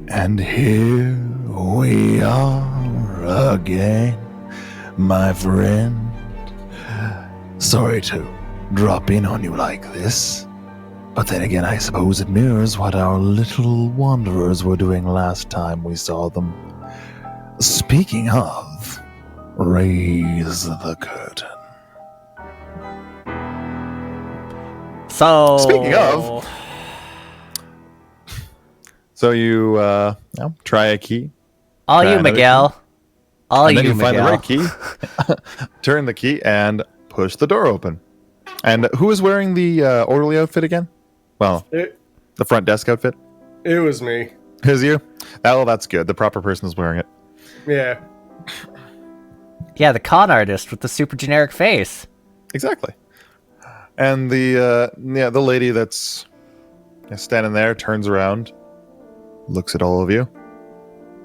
And here we are again, my friend. Sorry to drop in on you like this, but then again, I suppose it mirrors what our little wanderers were doing last time we saw them. Speaking of, raise the curtain. So, Speaking of, so you try a key. all you, Miguel. All and then you, you find the Miguel. right key, turn the key, and push the door open. And who is wearing the orderly outfit again? Well, the front desk outfit. It was me. Is you? Oh, that's good. The proper person is wearing it. Yeah. Yeah, the con artist with the super generic face. Exactly. And the lady that's standing there turns around, looks at all of you,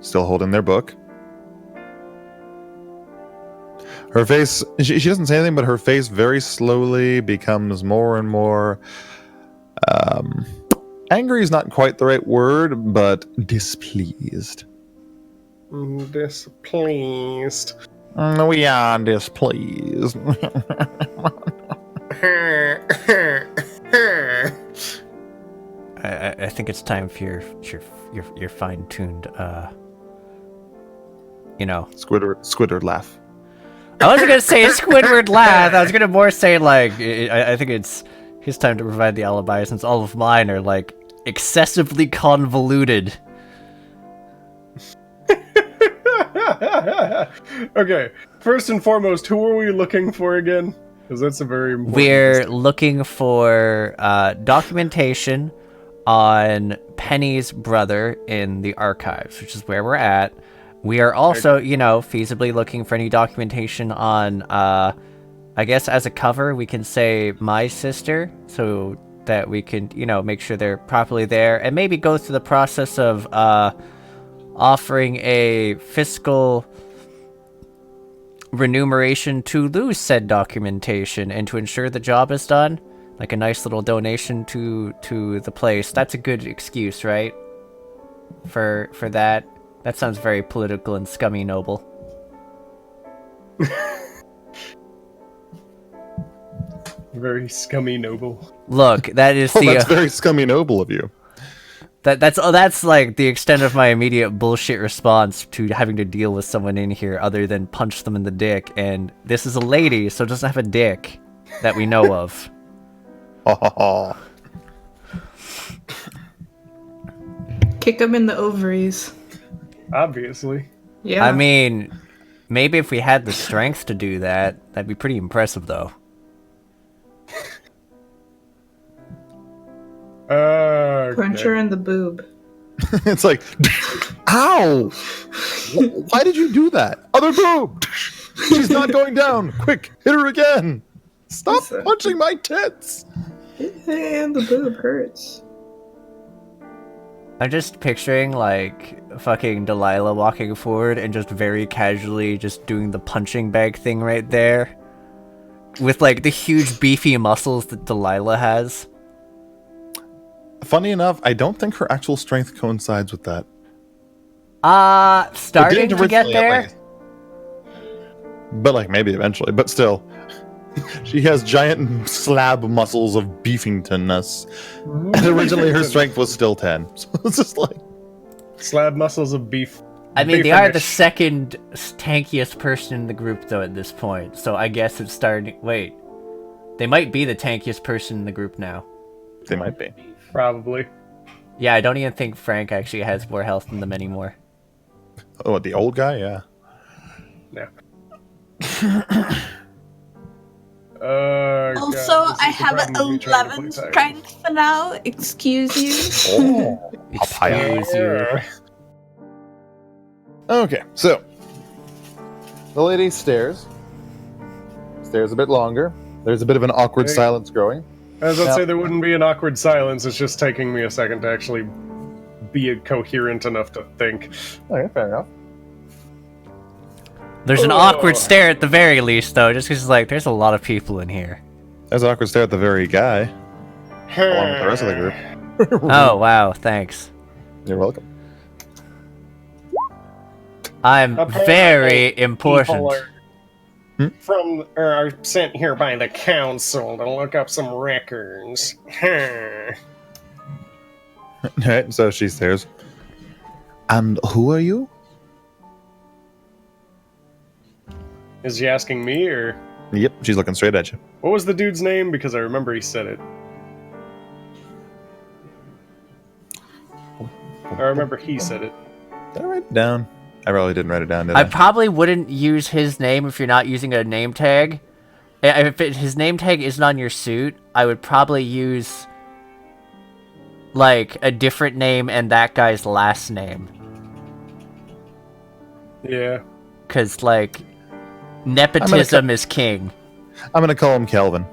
still holding their book. Her face, she doesn't say anything, but her face very slowly becomes more and more, angry is not quite the right word, but displeased. Displeased. We are displeased. I think it's time for your fine-tuned, Squidward laugh. I wasn't gonna say Squidward laugh. I was gonna more say like I think it's his time to provide the alibi since all of mine are like excessively convoluted. Okay, first and foremost, who are we looking for again? Because that's a very important We're looking for documentation on Penny's brother in the archives, which is where we're at. We are also, feasibly looking for any documentation on, I guess as a cover, we can say my sister, so that we can, make sure they're properly there, and maybe go through the process of offering a fiscal remuneration to lose said documentation and to ensure the job is done. Like a nice little donation to the place. That's a good excuse, right? For that. That sounds very political and scummy noble. Very scummy noble. Look, that is That's very scummy noble of you. That's like the extent of my immediate bullshit response to having to deal with someone in here other than punch them in the dick, and this is a lady, so it doesn't have a dick that we know of. Kick them in the ovaries. Obviously. Yeah. I mean, maybe if we had the strength to do that, that'd be pretty impressive, though. Punch her in the boob. It's like, ow! Why did you do that? Other boob! She's not going down! Quick, hit her again! Stop punching my tits! And the boob hurts. I'm just picturing, like, fucking Delilah walking forward and just very casually just doing the punching bag thing right there. With, like, the huge beefy muscles that Delilah has. Funny enough, I don't think her actual strength coincides with that. Starting to get there? But, like, maybe eventually. But still. She has giant slab muscles of beefingtonness. And originally her strength was still 10. So it's just like... Slab muscles of beef. I mean, they are the second tankiest person in the group, though, at this point. So I guess it's starting... Wait. They might be the tankiest person in the group now. They might be. Probably. Yeah, I don't even think Frank actually has more health than them anymore. Oh, the old guy? Yeah. Yeah. Also, I have an 11 strength for now. Excuse you. Oh, Excuse you. Okay, so the lady stares a bit longer. There's a bit of an awkward silence growing. As I'd say, there wouldn't be an awkward silence. It's just taking me a second to actually be coherent enough to think. Okay, fair enough. There's an awkward stare at the very least, though, just because, like, there's a lot of people in here. There's an awkward stare at the very guy, along with the rest of the group. Oh, wow, thanks. You're welcome. I'm Apparently, very people important. are sent here by the council to look up some records. Right, so she stares. And who are you? Is she asking me, or Yep, she's looking straight at you. what was the dude's name? Because I remember he said it. I remember he said it. Did I write it down? I really didn't write it down, did I I? probably wouldn't use his name if you're not using a name tag. If his name tag isn't on your suit, I would probably use like a different name and that guy's last name. Yeah. Because like nepotism is king. I'm gonna call him Kelvin.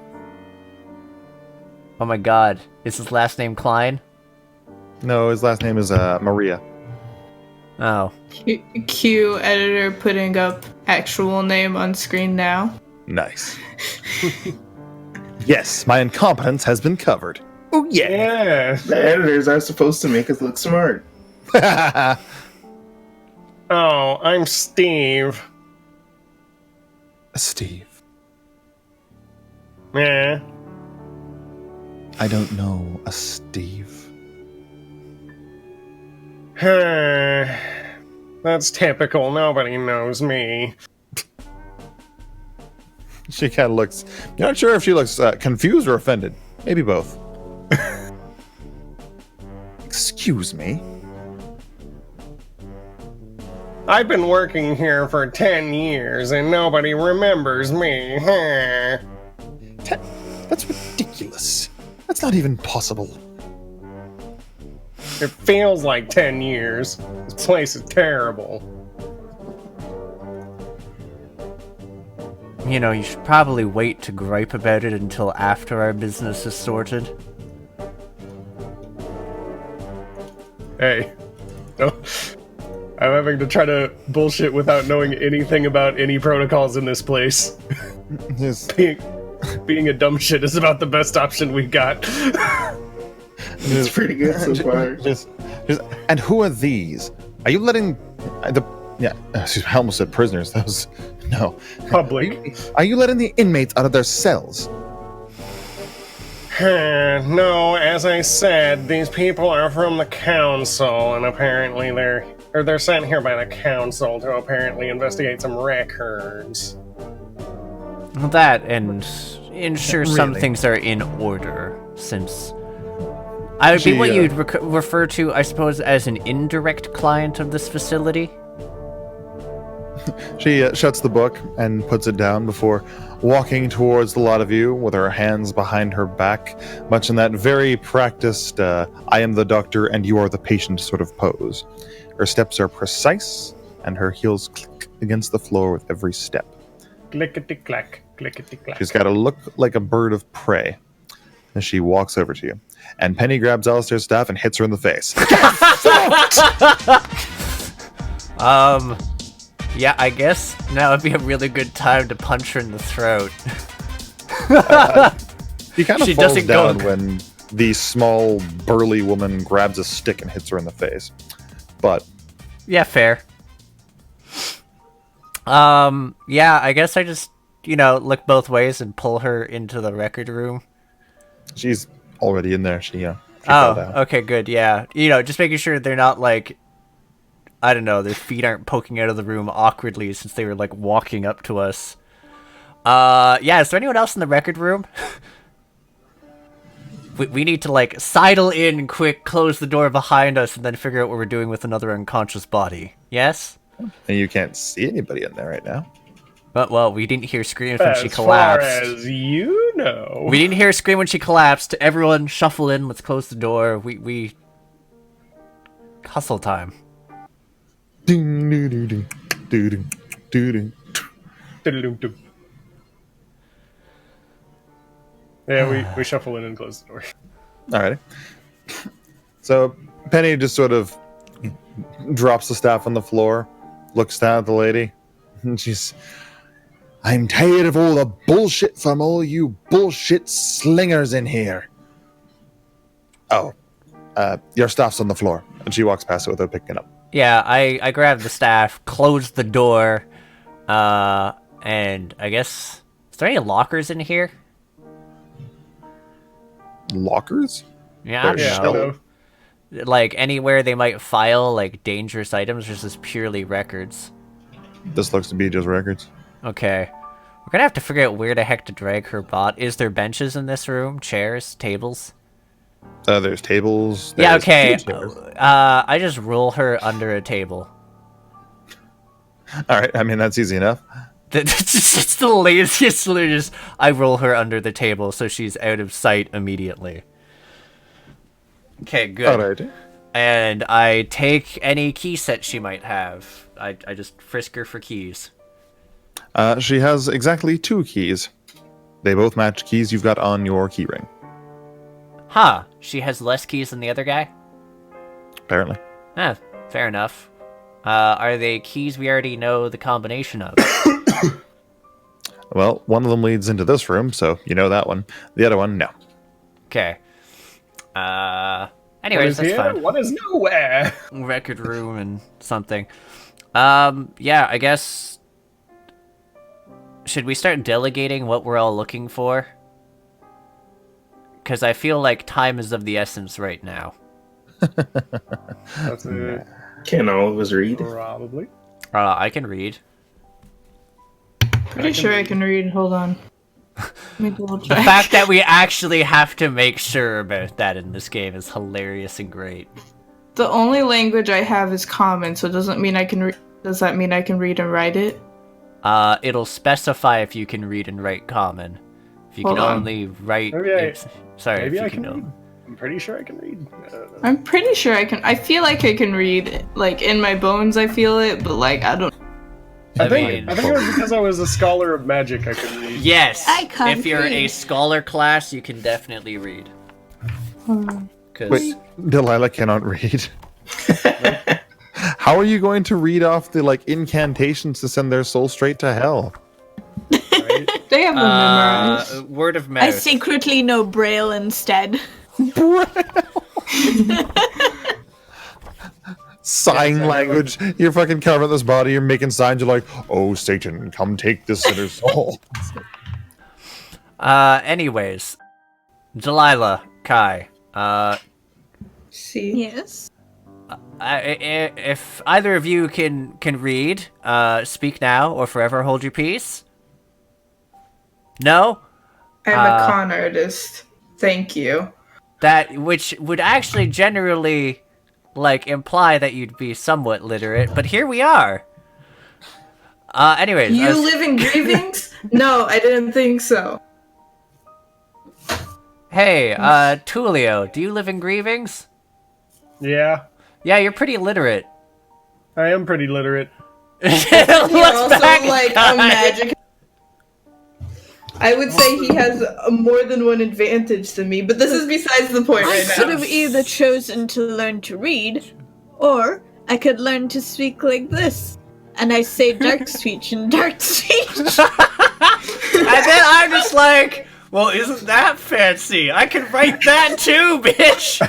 Oh my god, is his last name Klein? No, his last name is Maria. Oh. Q editor putting up actual name on screen now. Nice. Yes, my incompetence has been covered. Oh yeah. Yeah. The editors are supposed to make us look smart. Oh, I'm Steve. Steve, Yeah. I don't know a Steve. That's typical. Nobody knows me. She kind of looks. You're not sure if she looks confused or offended. Maybe both. Excuse me. I've been working here for 10 years and nobody remembers me. That's ridiculous. That's not even possible. It feels like 10 years. This place is terrible. You know, you should probably wait to gripe about it until after our business is sorted. Hey. No. I'm having to try to bullshit without knowing anything about any protocols in this place. Yes. Being a dumb shit is about the best option we got. It's pretty good so far. Just, and who are these? Are you letting the? Yeah, excuse me, I almost said prisoners. That was no. Public. Are you letting the inmates out of their cells? No, as I said, these people are from the council, and apparently they're sent here by the council to apparently investigate some records. That and ensure some Really? things are in order, since I would be what you'd refer to, I suppose, as an indirect client of this facility. She shuts the book and puts it down before walking towards the lot of you with her hands behind her back, much in that very practiced I am the doctor and you are the patient sort of pose. Her steps are precise, and her heels click against the floor with every step. Clickety-clack, clickety-clack. She's got to look like a bird of prey as she walks over to you. And Penny grabs Alistair's staff and hits her in the face. Yeah, I guess now would be a really good time to punch her in the throat. She kind of She falls doesn't go- down when the small, burly woman grabs a stick and hits her in the face. But Yeah, fair. Yeah, I guess I just, look both ways and pull her into the record room. she's already in there. She fell Oh, down. okay, good, yeah. Just making sure they're not, like, I don't know, their feet aren't poking out of the room awkwardly since they were, like, walking up to us. Yeah, is there anyone else in the record room? we need to, like, sidle in quick, close the door behind us, and then figure out what we're doing with another unconscious body. Yes? And you can't see anybody in there right now. But, well, we didn't hear screams when she As far collapsed. as you know. We didn't hear a scream when she collapsed. Everyone shuffle in, let's close the door. We... Hustle time. Ding, doo, doo, doo, doo, doo, doo, doo. Diddle-dum-dum. Yeah, we shuffle in and close the door. Alrighty. So Penny just sort of drops the staff on the floor, looks down at the lady, and she's, I'm tired of all the bullshit from all you bullshit slingers in here. Oh, your staff's on the floor. And she walks past it without picking it up. Yeah, I grabbed the staff, closed the door, and I guess... Is there any lockers in here? Lockers? Yeah, I There's don't know. shelves. Like, anywhere they might file, like, dangerous items, or is this purely records? This looks to be just records. Okay. We're gonna have to figure out where the heck to drag her bot. Is there benches in this room? Chairs? Tables? There's tables. Yeah, there's okay. chairs. I just roll her under a table. All right, I mean, that's easy enough. It's the laziest solution. I roll her under the table so she's out of sight immediately. Okay, good. All right. And I take any key set she might have. I just frisk her for keys. She has exactly 2 keys. They both match keys you've got on your keyring. Huh. She has less keys than the other guy? Apparently. Fair enough. Are they keys we already know the combination of? Well, one of them leads into this room, so you know that one. The other one, no. Okay. What Anyways, is that's here? fine. What is nowhere? Record room and something. Yeah, I guess... Should we start delegating what we're all looking for? Because I feel like time is of the essence right now. That's it. Can all of us read? Probably. I can read. Pretty sure I can read. Hold on. Let me double The check. fact that we actually have to make sure about that in this game is hilarious and great. The only language I have is common, so doesn't mean I can. Does that mean I can read and write it? It'll specify if you can read and write common. If you Hold can on. only write... Maybe Sorry, Maybe if you I can... can read. I'm pretty sure I can read. I don't know. I'm pretty sure I can. I feel like I can read. Like in my bones, I feel it, but like I don't. I mean- think it was because I was a scholar of magic I could read. Yes! I can't If you're a read. scholar class, you can definitely read. Because... Wait, Delilah cannot read. How are you going to read off the incantations to send their soul straight to hell? Right? They have them memorized. word of I mouth. secretly know Braille instead. Sign language. You're fucking covering this body. You're making signs. You're like, "Oh, Satan, come take this sinner's soul." Anyways. Delilah, Kai. See. Yes. If either of you can read, speak now or forever hold your peace. No? I'm a con artist. Thank you. That which would actually generally imply that you'd be somewhat literate, but here we are. Anyways, You live in Grievings? No, I didn't think so. Hey, Tulio, do you live in Grievings? Yeah, Yeah, you're pretty literate. I am pretty literate. You're also like a magic. I would say he has more than one advantage to me, but this is besides the point I right could now. have either chosen to learn to read, or I could learn to speak like this. And I say dark speech and dark speech. And then I'm just like, well, isn't that fancy? I can write that too, bitch!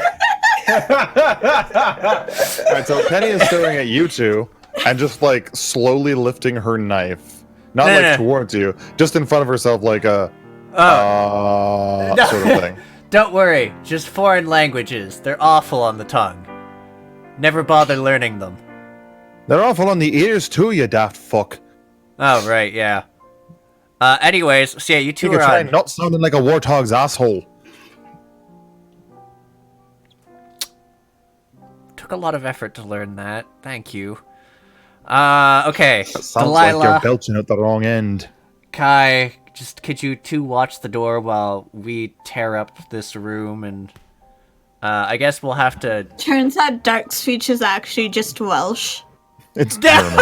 Alright, so Penny is staring at you two and just slowly lifting her knife. Not No. towards you, just in front of herself like a No. sort of thing. Don't worry, just foreign languages. They're awful on the tongue. Never bother learning them. They're awful on the ears too, you daft fuck. Oh, right, yeah. Anyways, so yeah, you two You could are try on... not sounding like a warthog's asshole. Took a lot of effort to learn that. Thank you. Okay. Sounds like Delilah, you're belching at the wrong end. Kai, just could you two watch the door while we tear up this room and... I guess we'll have to... Turns out dark speech is actually just Welsh. It's German.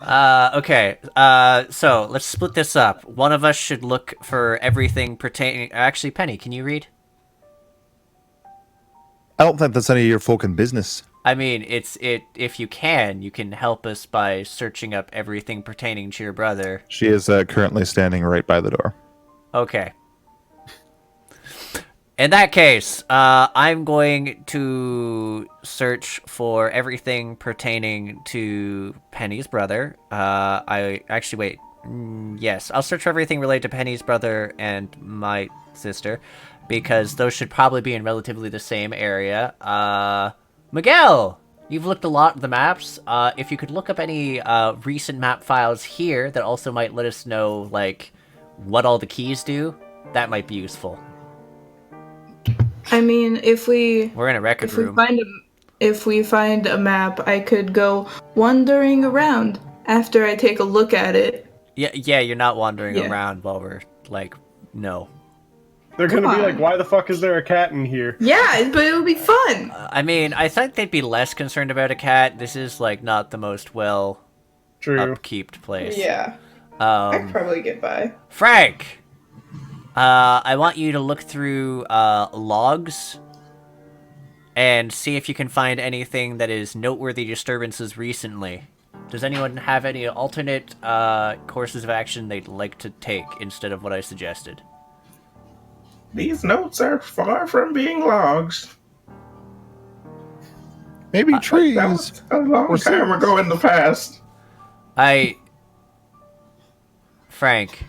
Okay, so let's split this up. One of us should look for everything pertaining... Actually, Penny, can you read? I don't think that's any of your fucking business. I mean, if you can help us by searching up everything pertaining to your brother. She is currently standing right by the door. Okay. In that case, I'm going to search for everything pertaining to Penny's brother. Yes, I'll search for everything related to Penny's brother and my sister, because those should probably be in relatively the same area. Miguel, you've looked a lot at the maps. If you could look up any recent map files here that also might let us know, like, what all the keys do, that might be useful. I mean, We're in a record room. If we find a map, I could go wandering around after I take a look at it. Yeah, you're not wandering around while we're, like, no. They're gonna be like, why the fuck is there a cat in here? Yeah, but it would be fun. I mean, I think they'd be less concerned about a cat. This is, like, not the most upkeeped place. Yeah. I'd probably get by. Frank! I want you to look through logs and see if you can find anything that is noteworthy disturbances recently. Does anyone have any alternate courses of action they'd like to take instead of what I suggested? These notes are far from being logs. Maybe trees. That was a long time ago in the past. Frank.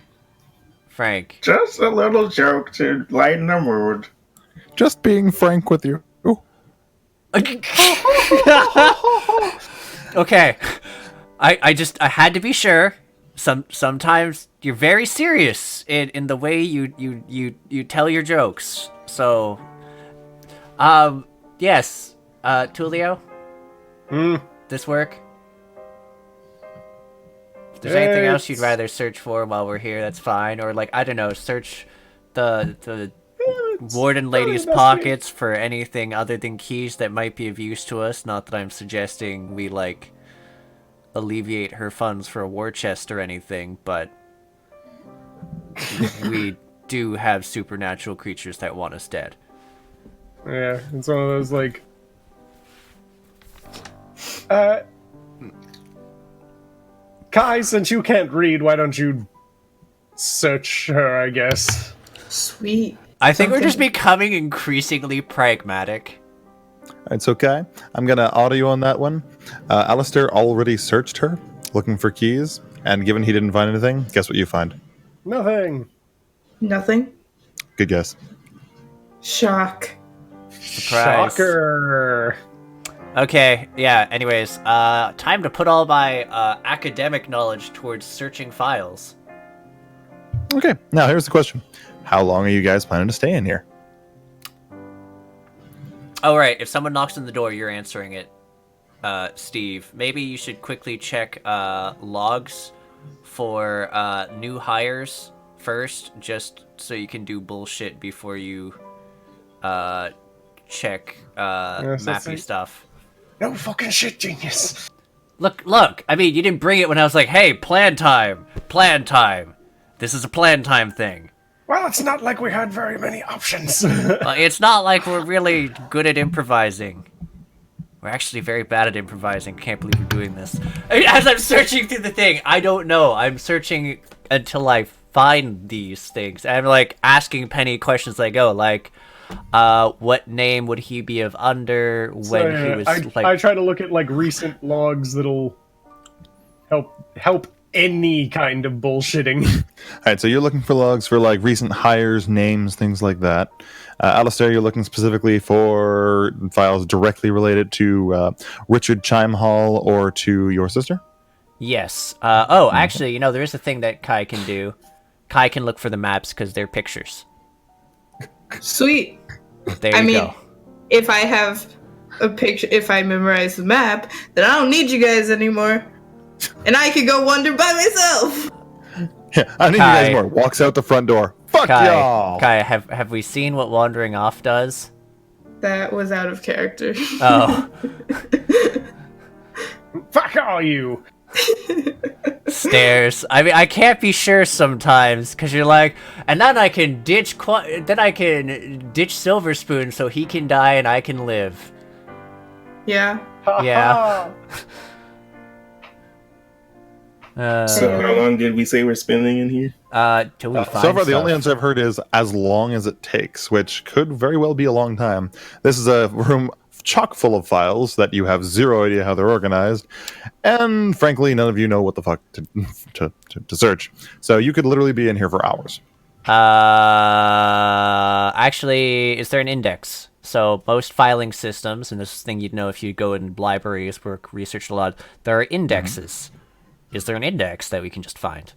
Just a little joke to lighten the mood. Just being frank with you. Ooh. Okay. I had to be sure. Sometimes you're very serious in the way you tell your jokes. So, yes, Tulio. This work? If there's anything else you'd rather search for while we're here, that's fine. Or, like, I don't know, search the warden lady's pockets for anything other than keys that might be of use to us. Not that I'm suggesting we, like, alleviate her funds for a war chest or anything, but we do have supernatural creatures that want us dead. Yeah, it's one of those, like... Kai, since you can't read, why don't you search her, I guess? Sweet. I think we're just becoming increasingly pragmatic. It's okay. I'm going to auto you on that one. Alistair already searched her, looking for keys, and given he didn't find anything, guess what you find? Nothing. Nothing? Good guess. Shock. Surprise. Shocker. Okay, yeah, anyways, time to put all my academic knowledge towards searching files. Okay, now here's the question. How long are you guys planning to stay in here? Oh, right, if someone knocks on the door, you're answering it, Steve. Maybe you should quickly check logs for new hires first, just so you can do bullshit before you check mappy stuff. No fucking shit, genius. Look, I mean, you didn't bring it when I was like, hey, plan time. This is a plan time thing. Well, it's not like we had very many options. It's not like we're really good at improvising. We're actually very bad at improvising. Can't believe we're doing this. As I'm searching through the thing, I don't know. I'm searching until I find these things. I'm, like, asking Penny questions as I go, like, what name would he be of under when he was, I try to look at, like, recent logs that'll help any kind of bullshitting. Alright, so you're looking for logs for, like, recent hires, names, things like that. Alistair, you're looking specifically for files directly related to Richard Chimehall or to your sister? Yes. Actually, there is a thing that Kai can do. Kai can look for the maps because they're pictures. Sweet. There you go. If I have a picture, if I memorize the map, then I don't need you guys anymore. And I can go wander by myself. Yeah, I need you guys more. Walks out the front door. Fuck y'all! Kai, have we seen what wandering off does? That was out of character. Oh. Fuck all you! Stairs. I mean, I can't be sure sometimes, because you're like, and then I can ditch Silver Spoon so he can die and I can live. Yeah. Yeah. So how long did we say we're spending in here? Till we find So far, the stuff. only answer I've heard is as long as it takes, which could very well be a long time. This is a room chock full of files that you have zero idea how they're organized, and frankly, none of you know what the fuck to search. So you could literally be in here for hours. Actually, is there an index? So most filing systems, and this is the thing you'd know if you go in libraries, work, research a lot, there are indexes. Is there an index that we can just find?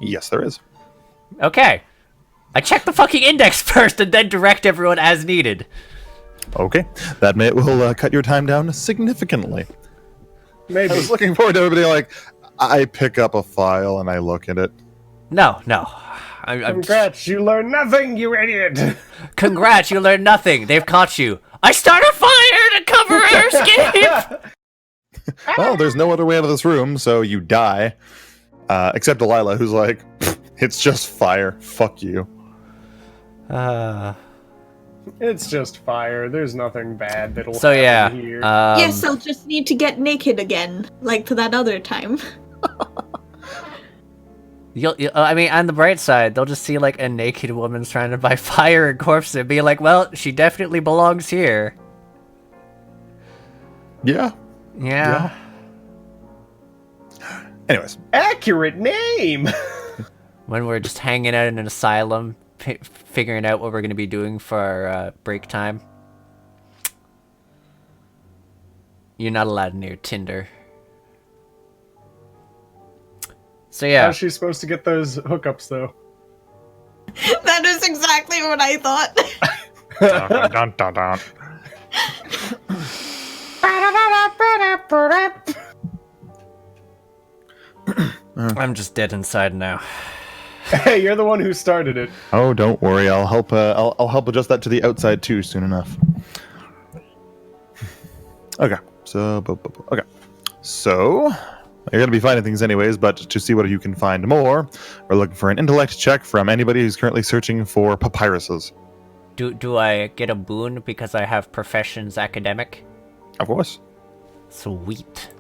Yes, there is. Okay. I check the fucking index first and then direct everyone as needed. Okay, that will cut your time down significantly. Maybe. I was looking forward to everybody like, I pick up a file and I look at it. No. I'm Congrats, you learned nothing, you idiot! Congrats, you learned nothing. They've caught you. I start a fire to cover our escape! Well, there's no other way out of this room, so you die. Except Delilah, who's like, it's just fire. Fuck you. It's just fire. There's nothing bad that'll So yeah. happen here. Yes, I'll just need to get naked again, like to that other time. I mean, on the bright side, they'll just see like a naked woman surrounded by fire and corpses and be like, well, she definitely belongs here. Yeah. Yeah. Anyways. Accurate name! When we're just hanging out in an asylum, figuring out what we're going to be doing for our break time. You're not allowed near Tinder. So yeah. How's she supposed to get those hookups, though? That is exactly what I thought. Dun, dun, dun, dun. I'm just dead inside now. Hey, you're the one who started it. Oh, don't worry. I'll help. I'll help adjust that to the outside too soon enough. Okay. So, you're gonna be finding things anyways. But to see what you can find more, we're looking for an intellect check from anybody who's currently searching for papyruses. Do I get a boon because I have professions academic? Of course. Sweet.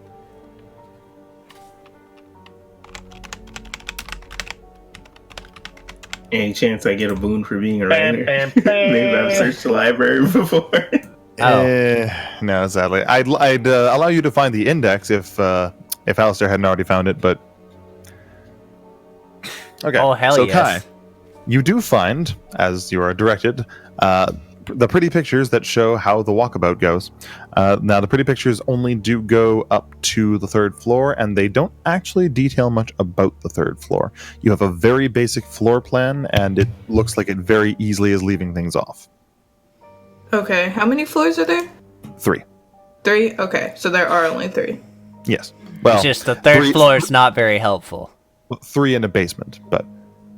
Any chance I get a boon for being a Bam, writer? bam, bam. Maybe I've searched the library before. No, sadly, I'd allow you to find the index if Alistair hadn't already found it, but okay. Oh hell so yes. Kai, you do find, as you are directed, the pretty pictures that show how the walkabout goes. Now, the pretty pictures only do go up to the third floor, and they don't actually detail much about the third floor. You have a very basic floor plan, and it looks like it very easily is leaving things off. Okay, how many floors are there? 3. 3? Okay, so there are only 3. Yes. Well, It's just the third 3 floor is not very helpful. 3 in a basement, but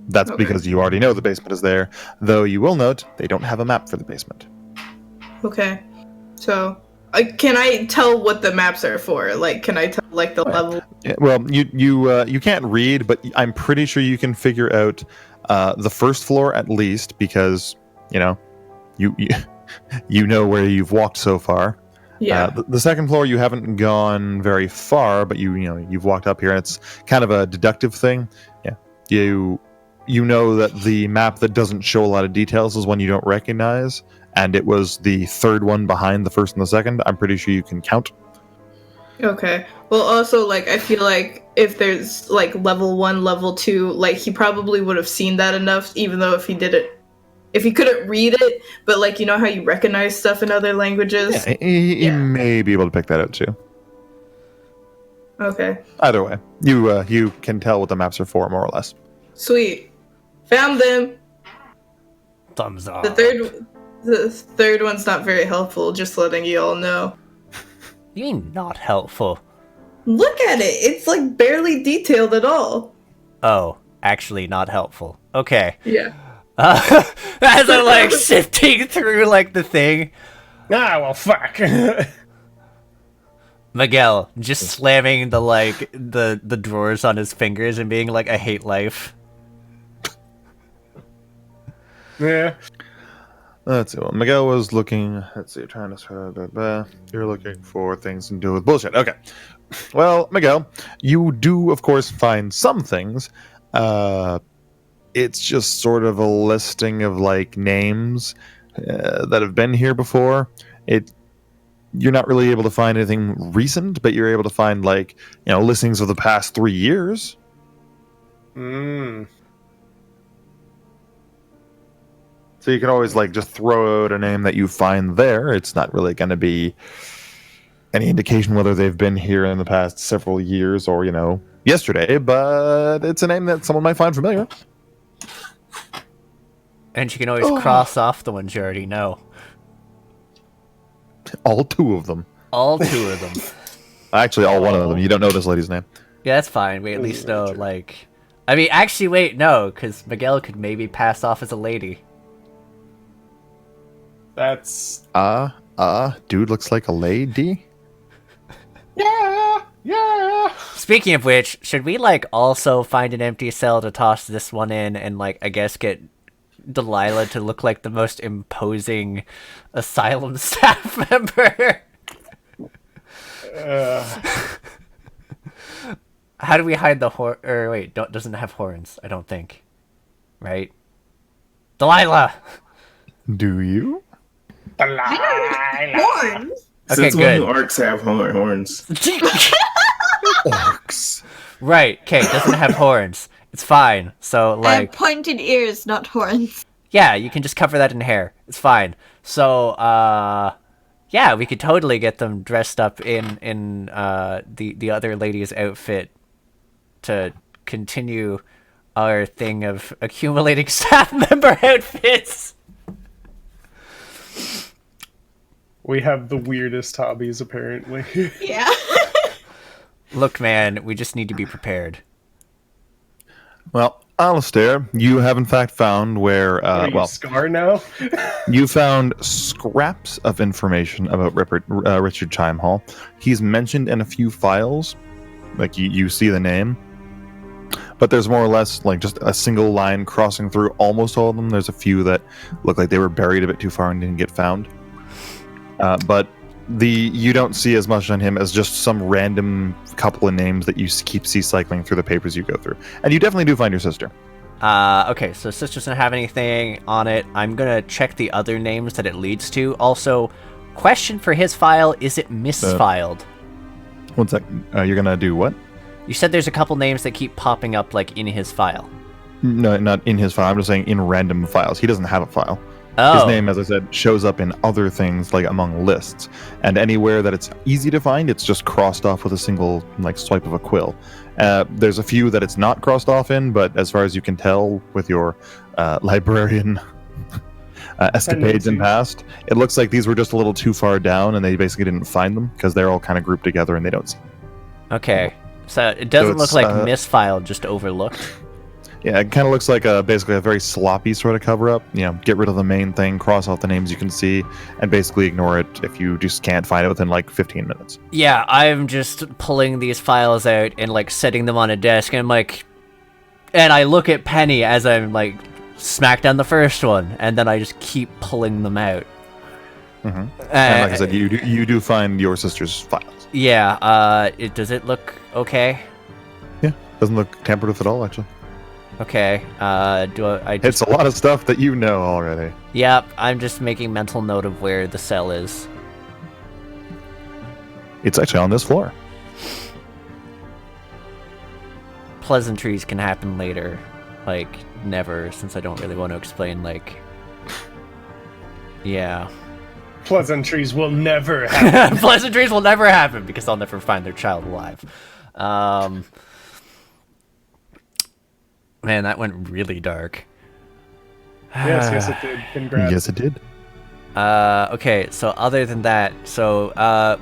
that's Okay. because you already know the basement is there. Though you will note they don't have a map for the basement. Okay, so can I tell what the maps are for? Like, can I tell like the level? Yeah, well, you can't read, but I'm pretty sure you can figure out the first floor at least because you know you know where you've walked so far. Yeah. The second floor you haven't gone very far, but you've walked up here, and it's kind of a deductive thing. Yeah, you know that the map that doesn't show a lot of details is one you don't recognize, and it was the third one behind the first and the second. I'm pretty sure you can count. Okay. Well, also, like, I feel like if there's, like, level 1, level 2, like, he probably would have seen that enough, even though if he couldn't read it, but, like, you know how you recognize stuff in other languages? Yeah, he Yeah. may be able to pick that out too. Okay. Either way, you can tell what the maps are for, more or less. Sweet. Found them! Thumbs up. The third one's not very helpful, just letting you all know. You mean not helpful? Look at it! It's, like, barely detailed at all. Oh, actually not helpful. Okay. Yeah. As I'm like sifting through like the thing, Ah, well, fuck. Miguel just slamming the drawers on his fingers and being like, I hate life. Yeah. Let's see. Well, Miguel was looking. Let's see. Trying to. You're looking for things to do with bullshit. Okay. Well, Miguel, you do, of course, find some things. It's just sort of a listing of like names that have been here before. You're not really able to find anything recent, but you're able to find like listings of the past 3 years. Hmm. So you can always like just throw out a name that you find there. It's not really going to be any indication whether they've been here in the past several years or yesterday, but it's a name that someone might find familiar. And you can always cross off the ones you already know. All 2 of them. All 2 of them. Actually, all 1 of them. You don't know this lady's name. Yeah, that's fine. We at least know, like... I mean, actually, wait, no, because Miguel could maybe pass off as a lady. That's... Dude looks like a lady? Yeah! Speaking of which, should we, like, also find an empty cell to toss this one in and, like, I guess get Delilah to look like the most imposing Asylum staff member? How do we hide the horn? Or wait, doesn't have horns, I don't think. Right? Delilah! Do you? Horns? Okay, Since good. when do orcs have horns? Orcs. Right, okay, doesn't have horns. It's fine. So, I have like... pointed ears, not horns. Yeah, you can just cover that in hair. It's fine. So, yeah, we could totally get them dressed up in the other lady's outfit to continue our thing of accumulating staff member outfits. We have the weirdest hobbies, apparently. Yeah. Look, man, we just need to be prepared. Well, Alistair, you have in fact found where, Are you Scar now? you found scraps of information about Richard Chimehall. He's mentioned in a few files, like you see the name, but there's more or less like just a single line crossing through almost all of them. There's a few that look like they were buried a bit too far and didn't get found. But you don't see as much on him as just some random couple of names that you keep cycling through the papers you go through. And you definitely do find your sister. Okay, so sister doesn't have anything on it. I'm gonna check the other names that it leads to. Also, question for his file, is it misfiled? One sec. You're gonna do what? You said there's a couple names that keep popping up, like, in his file. No, not in his file. I'm just saying in random files. He doesn't have a file. Oh. His name, as I said, shows up in other things, like among lists. And anywhere that it's easy to find, it's just crossed off with a single like swipe of a quill. There's a few that it's not crossed off in, but as far as you can tell with your librarian escapades in past, it looks like these were just a little too far down and they basically didn't find them because they're all kind of grouped together and they don't see. Okay. So it doesn't look like misfiled, just overlooked. Yeah, it kind of looks like basically a very sloppy sort of cover-up. Get rid of the main thing, cross off the names you can see, and basically ignore it if you just can't find it within like 15 minutes. Yeah, I'm just pulling these files out and like setting them on a desk, and I'm like, and I look at Penny as I'm like smack down the first one, and then I just keep pulling them out. Mm-hmm. And like I said, you do find your sister's files. Yeah. Does it look okay? Yeah, doesn't look tampered with at all, actually. Okay, It's a lot of stuff that you know already. Yep, I'm just making mental note of where the cell is. It's actually on this floor. Pleasantries can happen later. Like, never, since I don't really want to explain, like... Yeah. Pleasantries will never happen. Pleasantries will never happen, because I'll never find their child alive. Man, that went really dark. Yes, it did. Congrats. Yes, it did. Okay, so other than that, are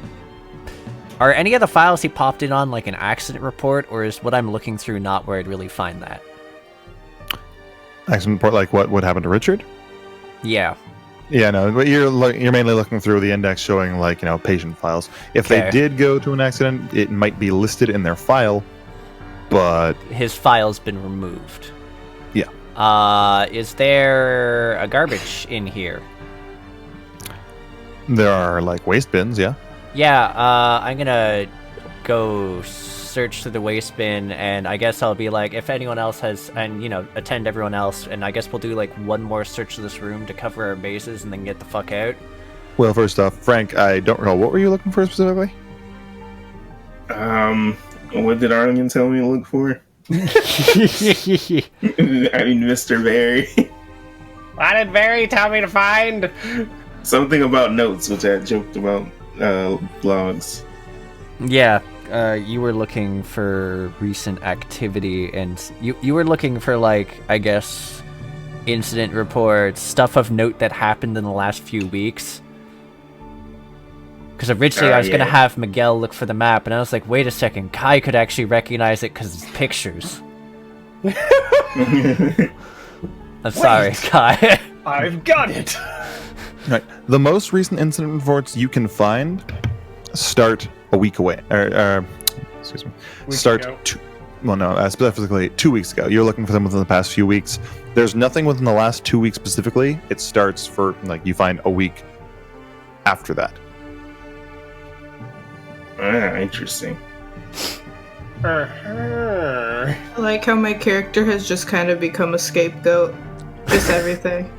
any of the files he popped in on like an accident report, or is what I'm looking through not where I'd really find that? Accident report, like what happened to Richard? Yeah. Yeah, no, but you're mainly looking through the index showing like patient files. If they did go to an accident, it might be listed in their file. But his file's been removed. Yeah. Is there a garbage in here? There are like waste bins, yeah. Yeah, I'm gonna go search through the waste bin, and I guess I'll be like, if anyone else has, and attend everyone else, and I guess we'll do like one more search of this room to cover our bases and then get the fuck out. Well, first off, Frank, I don't recall. What were you looking for specifically? What did Arlyeon tell me to look for? I mean, Mr. Barry. What did Barry tell me to find? Something about notes, which I joked about blogs. Yeah, you were looking for recent activity, and you were looking for, like, I guess, incident reports, stuff of note that happened in the last few weeks. Because originally I was going to have Miguel look for the map, and I was like, wait a second, Kai could actually recognize it because it's pictures. I'm sorry, Kai. I've got it! Right. The most recent incident reports you can find start a week away. Excuse me. Specifically 2 weeks ago. You're looking for them within the past few weeks. There's nothing within the last 2 weeks specifically. It starts for, like, you find a week after that. Interesting. I like how my character has just kind of become a scapegoat. Just everything.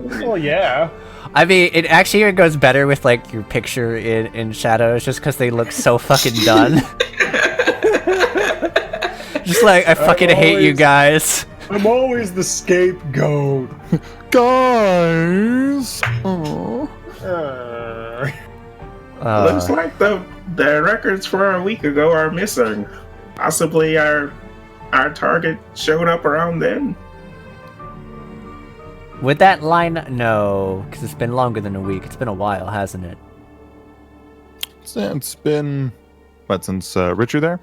Well, yeah. I mean, it actually goes better with, like, your picture in shadows, just because they look so fucking done. Just like, I fucking hate you guys. I'm always the scapegoat. Guys! Oh. Looks like the records for a week ago are missing. Possibly our target showed up around then. Would that line... No, because it's been longer than a week. It's been a while, hasn't it? It's been... What, since Richard there?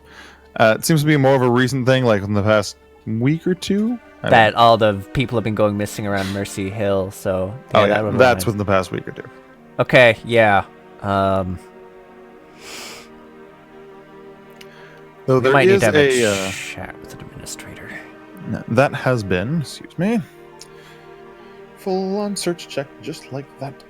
It seems to be more of a recent thing, like in the past week or two. That all the people have been going missing around Mercy Hill, so... Yeah, that's within the past week or two. Okay, yeah. Though there might is need to have a chat with an administrator. that has been, excuse me, full-on search check, just like that.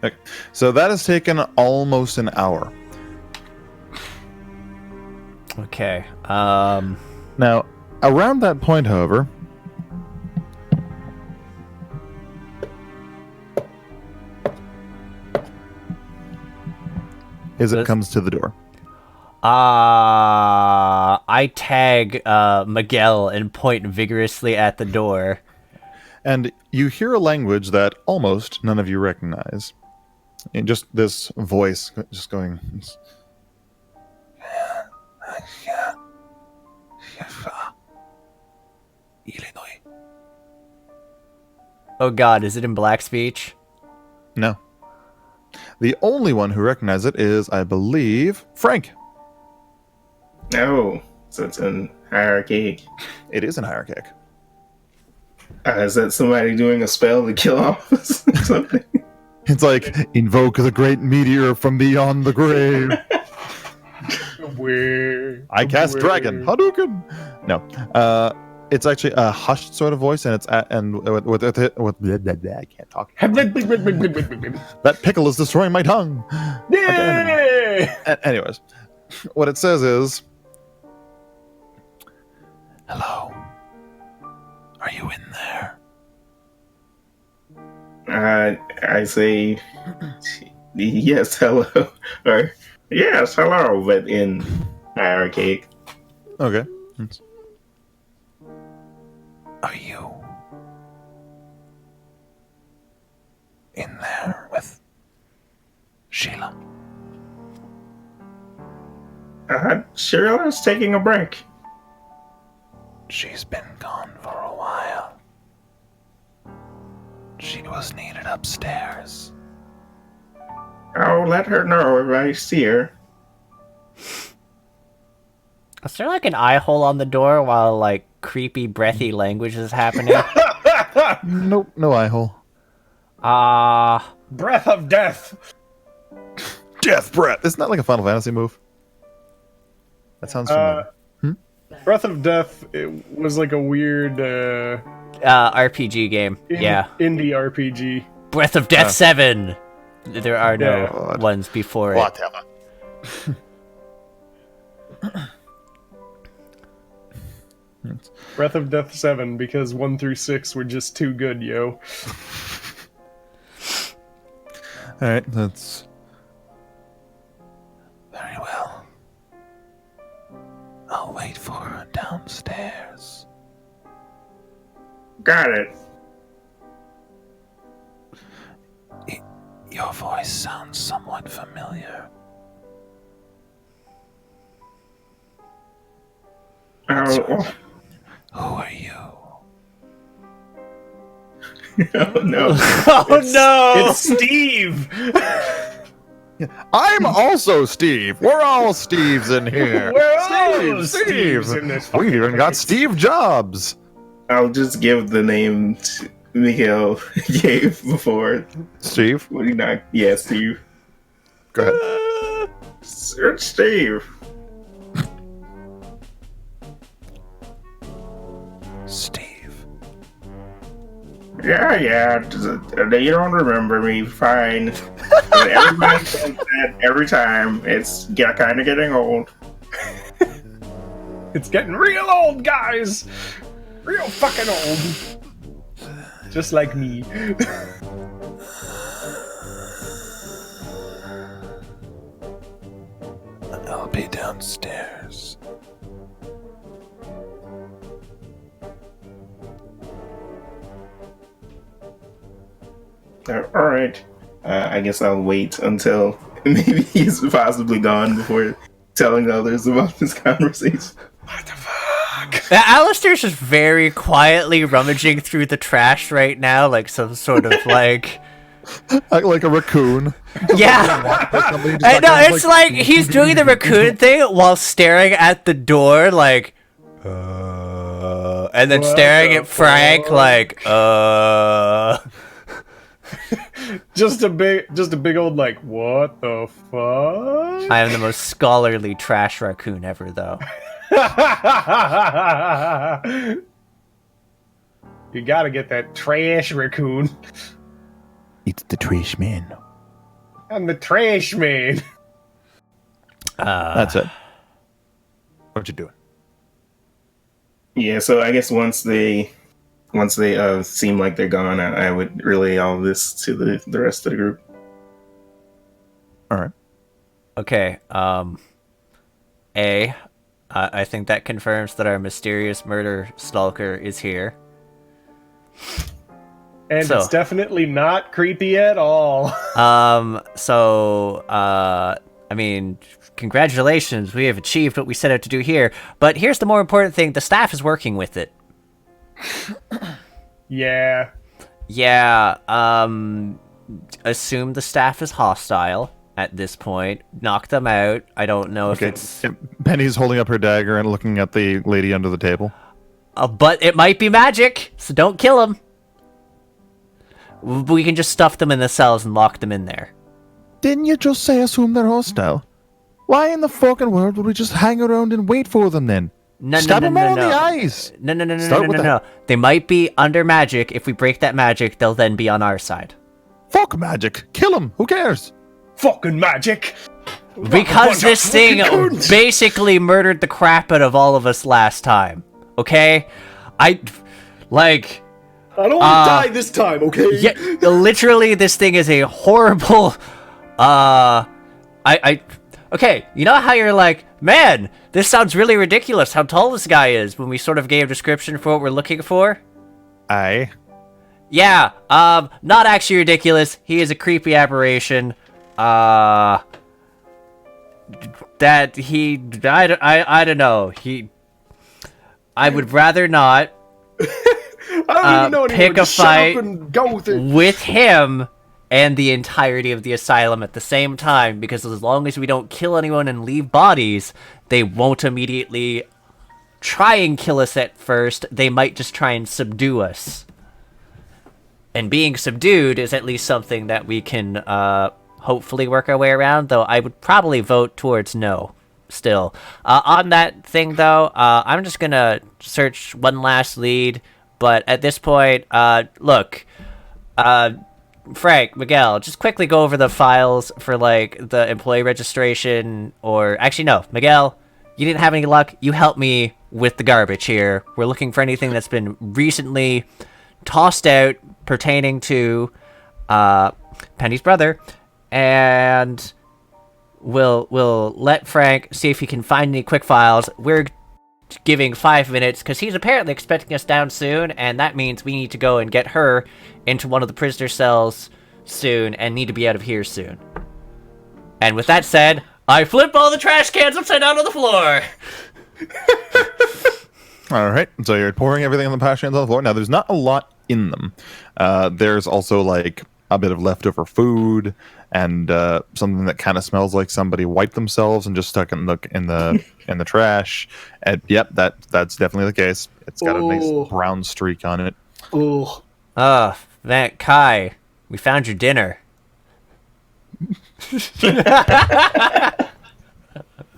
Okay, so that has taken almost an hour. Okay. Now, around that point, however, it comes to the door. I tag Miguel and point vigorously at the door. And you hear a language that almost none of you recognize. And just this voice just going... Oh god, is it in black speech? No. The only one who recognizes it is, I believe, Frank. Oh, so it's in hierarchic. It is in hierarchic. Is that somebody doing a spell to kill off something? It's like, invoke the great meteor from beyond the grave. I cast dragon. Hadouken. No. It's actually a hushed sort of voice, and it's I can't talk. That pickle is destroying my tongue. Yay! Anyways, what it says is, "Hello, are you in there?" I say, yes, hello, or yes, hello, but in hierarchic. Okay. Are you in there with Sheila? Sheila's taking a break. She's been gone for a while. She was needed upstairs. I'll let her know if I see her. Is there like an eye hole on the door while like creepy breathy language is happening? Nope, no eye hole. Breath of death. Death breath. Isn't that like a Final Fantasy move? That sounds familiar. Breath of Death, it was like a weird RPG game. Yeah. indie RPG. Breath of Death 7. There are no God. ones before it. Whatever. Breath of Death 7, because 1 through 6 were just too good, yo. Alright, that's... Very well. I'll wait for her downstairs. Got it. Your voice sounds somewhat familiar. Oh, Who are you? oh no. Oh no! It's Steve! I'm also Steve. We're all Steves in here. We're all Steve. Steves in this We even got Steve Jobs. I'll just give the name Mikhail gave before. Steve, What do you not? Yeah, Steve. go ahead. Search Steve. Steve. Yeah. You don't remember me. Fine. Everybody says that every time. It's kind of getting old. It's getting real old, guys! Real fucking old. Just like me. I'll be downstairs. All right. I guess I'll wait until maybe he's possibly gone before telling others about this conversation. What the fuck? Alistair's just very quietly rummaging through the trash right now, like some sort of like... Like a raccoon. Yeah! Somebody just I know, like- it's like he's doing the raccoon thing while staring at the door, like... and then What staring the at Frank, fuck? like, Just a big old like, what the fuck? I am the most scholarly trash raccoon ever, though. You gotta get that trash raccoon. It's the trash man. I'm the trash man. That's it. What you doing? Yeah, so I guess once they seem like they're gone, I would relay all this to the rest of the group. All right. Okay, I think that confirms that our mysterious murder stalker is here. And So- it's definitely not creepy at all. I mean, congratulations, we have achieved what we set out to do here, but here's the more important thing, the staff is working with it. Yeah. Yeah, assume the staff is hostile at this point. Knock them out. I don't know if it's... Penny's holding up her dagger and looking at the lady under the table. But it might be magic, so don't kill them. We can just stuff them in the cells and lock them in there. Didn't you just say assume they're hostile? Why in the fucking world would we just hang around and wait for them then? Stab them all in the eyes! No. Start with that. They might be under magic. If we break that magic, they'll then be on our side. Fuck magic! Kill them! Who cares? Fucking magic. Because this thing basically murdered the crap out of all of us last time. Okay? I don't die this time, okay? Yeah, literally, this thing is a horrible. Okay, you know how you're like, man, this sounds really ridiculous. How tall this guy is when we sort of gave a description for what we're looking for. Aye. Yeah, not actually ridiculous. He is a creepy aberration. I don't know. I would rather not. I don't even know pick anymore. a Just shut up fight and go with it. with him and the entirety of the asylum at the same time, because as long as we don't kill anyone and leave bodies, they won't immediately try and kill us at first. They might just try and subdue us. And being subdued is at least something that we can hopefully work our way around, though I would probably vote towards no still. On that thing, though, I'm just going to search one last lead, but at this point, look, Frank, Miguel, just quickly go over the files for, like, the employee registration, or... Actually, no, Miguel, you didn't have any luck. You help me with the garbage here. We're looking for anything that's been recently tossed out pertaining to Penny's brother, and we'll let Frank see if he can find any quick files. We're giving 5 minutes because he's apparently expecting us down soon, and that means we need to go and get her into one of the prisoner cells soon and need to be out of here soon. And with that said, I flip all the trash cans upside down on the floor. All right, so you're pouring everything on the trash cans on the floor. Now, there's not a lot in them. There's also like a bit of leftover food and something that kind of smells like somebody wiped themselves and just stuck in the trash. And yep, that's definitely the case. It's got a nice brown streak on it. Ooh. Man, Kai, we found your dinner.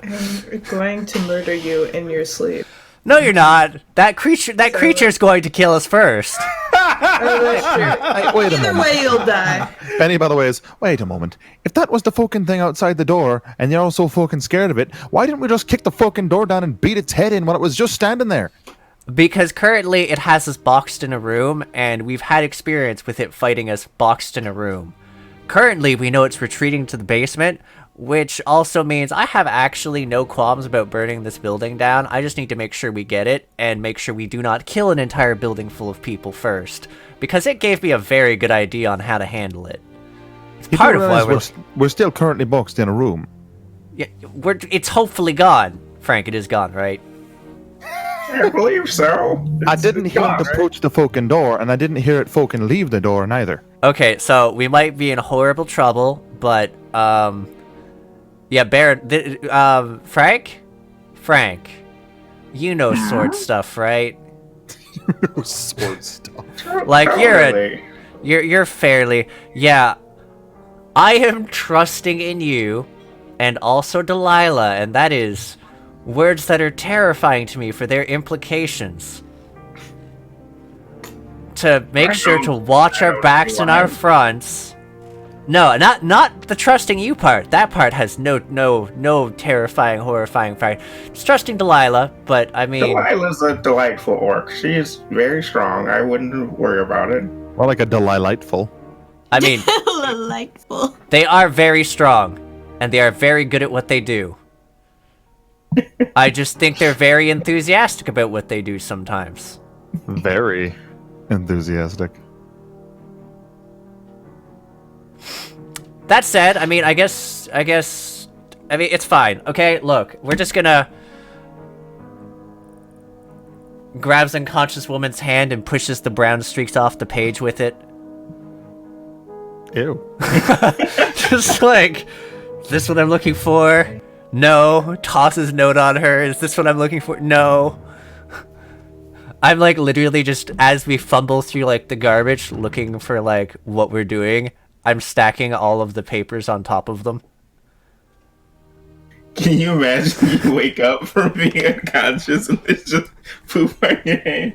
I'm going to murder you in your sleep. No, you're not. That creature's going to kill us first. Wait a Either moment. way, you'll die. Benny, by the way, wait a moment. If that was the fucking thing outside the door, and you're all so fucking scared of it, why didn't we just kick the fucking door down and beat its head in when it was just standing there? Because currently it has us boxed in a room, and we've had experience with it fighting us boxed in a room. Currently, we know it's retreating to the basement, which also means I have actually no qualms about burning this building down. I just need to make sure we get it, and make sure we do not kill an entire building full of people first. Because it gave me a very good idea on how to handle it. It's You part do of why realize we're still currently boxed in a room. Yeah, it's hopefully gone. Frank, it is gone, right? I believe so. I didn't hear it approach the fucking door, and I didn't hear it fucking leave the door neither. Okay, so we might be in horrible trouble, but, yeah, Baron, Frank, you know sword stuff, right? Sword stuff. Like, Totally. you're fairly, yeah, I am trusting in you, and also Delilah, and that is words that are terrifying to me for their implications. To make sure to watch our backs and our fronts. No, not the trusting you part. That part has no terrifying, horrifying part. Just trusting Delilah, but I mean... Delilah's a delightful orc. She is very strong. I wouldn't worry about it. Well, like a delightful. I mean, Delightful. they are very strong, and they are very good at what they do. I just think they're very enthusiastic about what they do sometimes. Very enthusiastic. That said, I mean, I guess, it's fine. Okay, look, we're just gonna... Grabs unconscious woman's hand and pushes the brown streaks off the page with it. Ew. Just like, is this what I'm looking for? No. Tosses note on her. Is this what I'm looking for? No. I'm like literally just, as we fumble through like the garbage looking for like what we're doing, I'm stacking all of the papers on top of them. Can you imagine you wake up from being unconscious and there's just poop on your hand?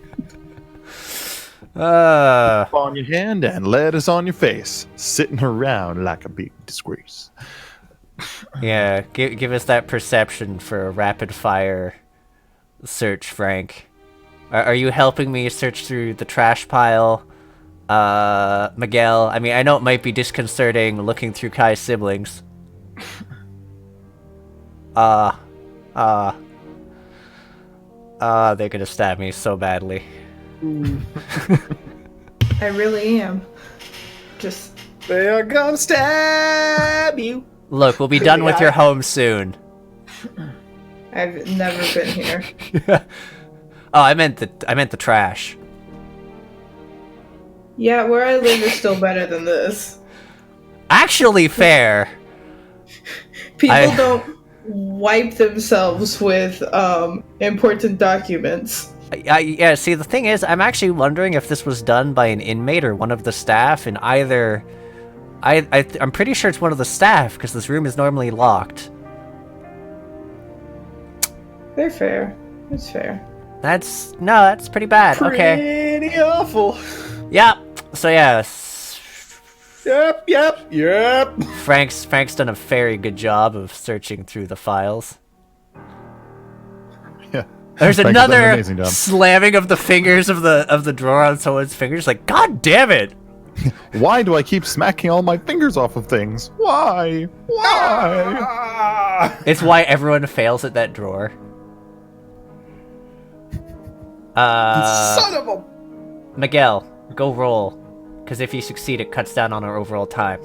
On your hand and lettuce on your face, sitting around like a big disgrace. Yeah, give us that perception for a rapid fire search, Frank. Are you helping me search through the trash pile? Miguel, I mean, I know it might be disconcerting looking through Kai's siblings. They're gonna stab me so badly. I really am. Just They're gonna stab you. Look, we'll be done with your home soon. I've never been here. Oh, I meant the trash. Yeah, where I live is still better than this. Actually, fair. People don't wipe themselves with important documents. Yeah, see, the thing is, I'm actually wondering if this was done by an inmate or one of the staff, and either I'm pretty sure it's one of the staff, because this room is normally locked. They're fair. It's fair. That's pretty bad. Okay. Pretty awful. Yep. So yeah, Yep. Frank's done a very good job of searching through the files. Yeah. There's Frank has done an another amazing job. slamming of the fingers of the drawer on someone's fingers. Like, God damn it! Why do I keep smacking all my fingers off of things? Why? It's why everyone fails at that drawer. Son of a... Miguel, go roll, because if you succeed, it cuts down on our overall time.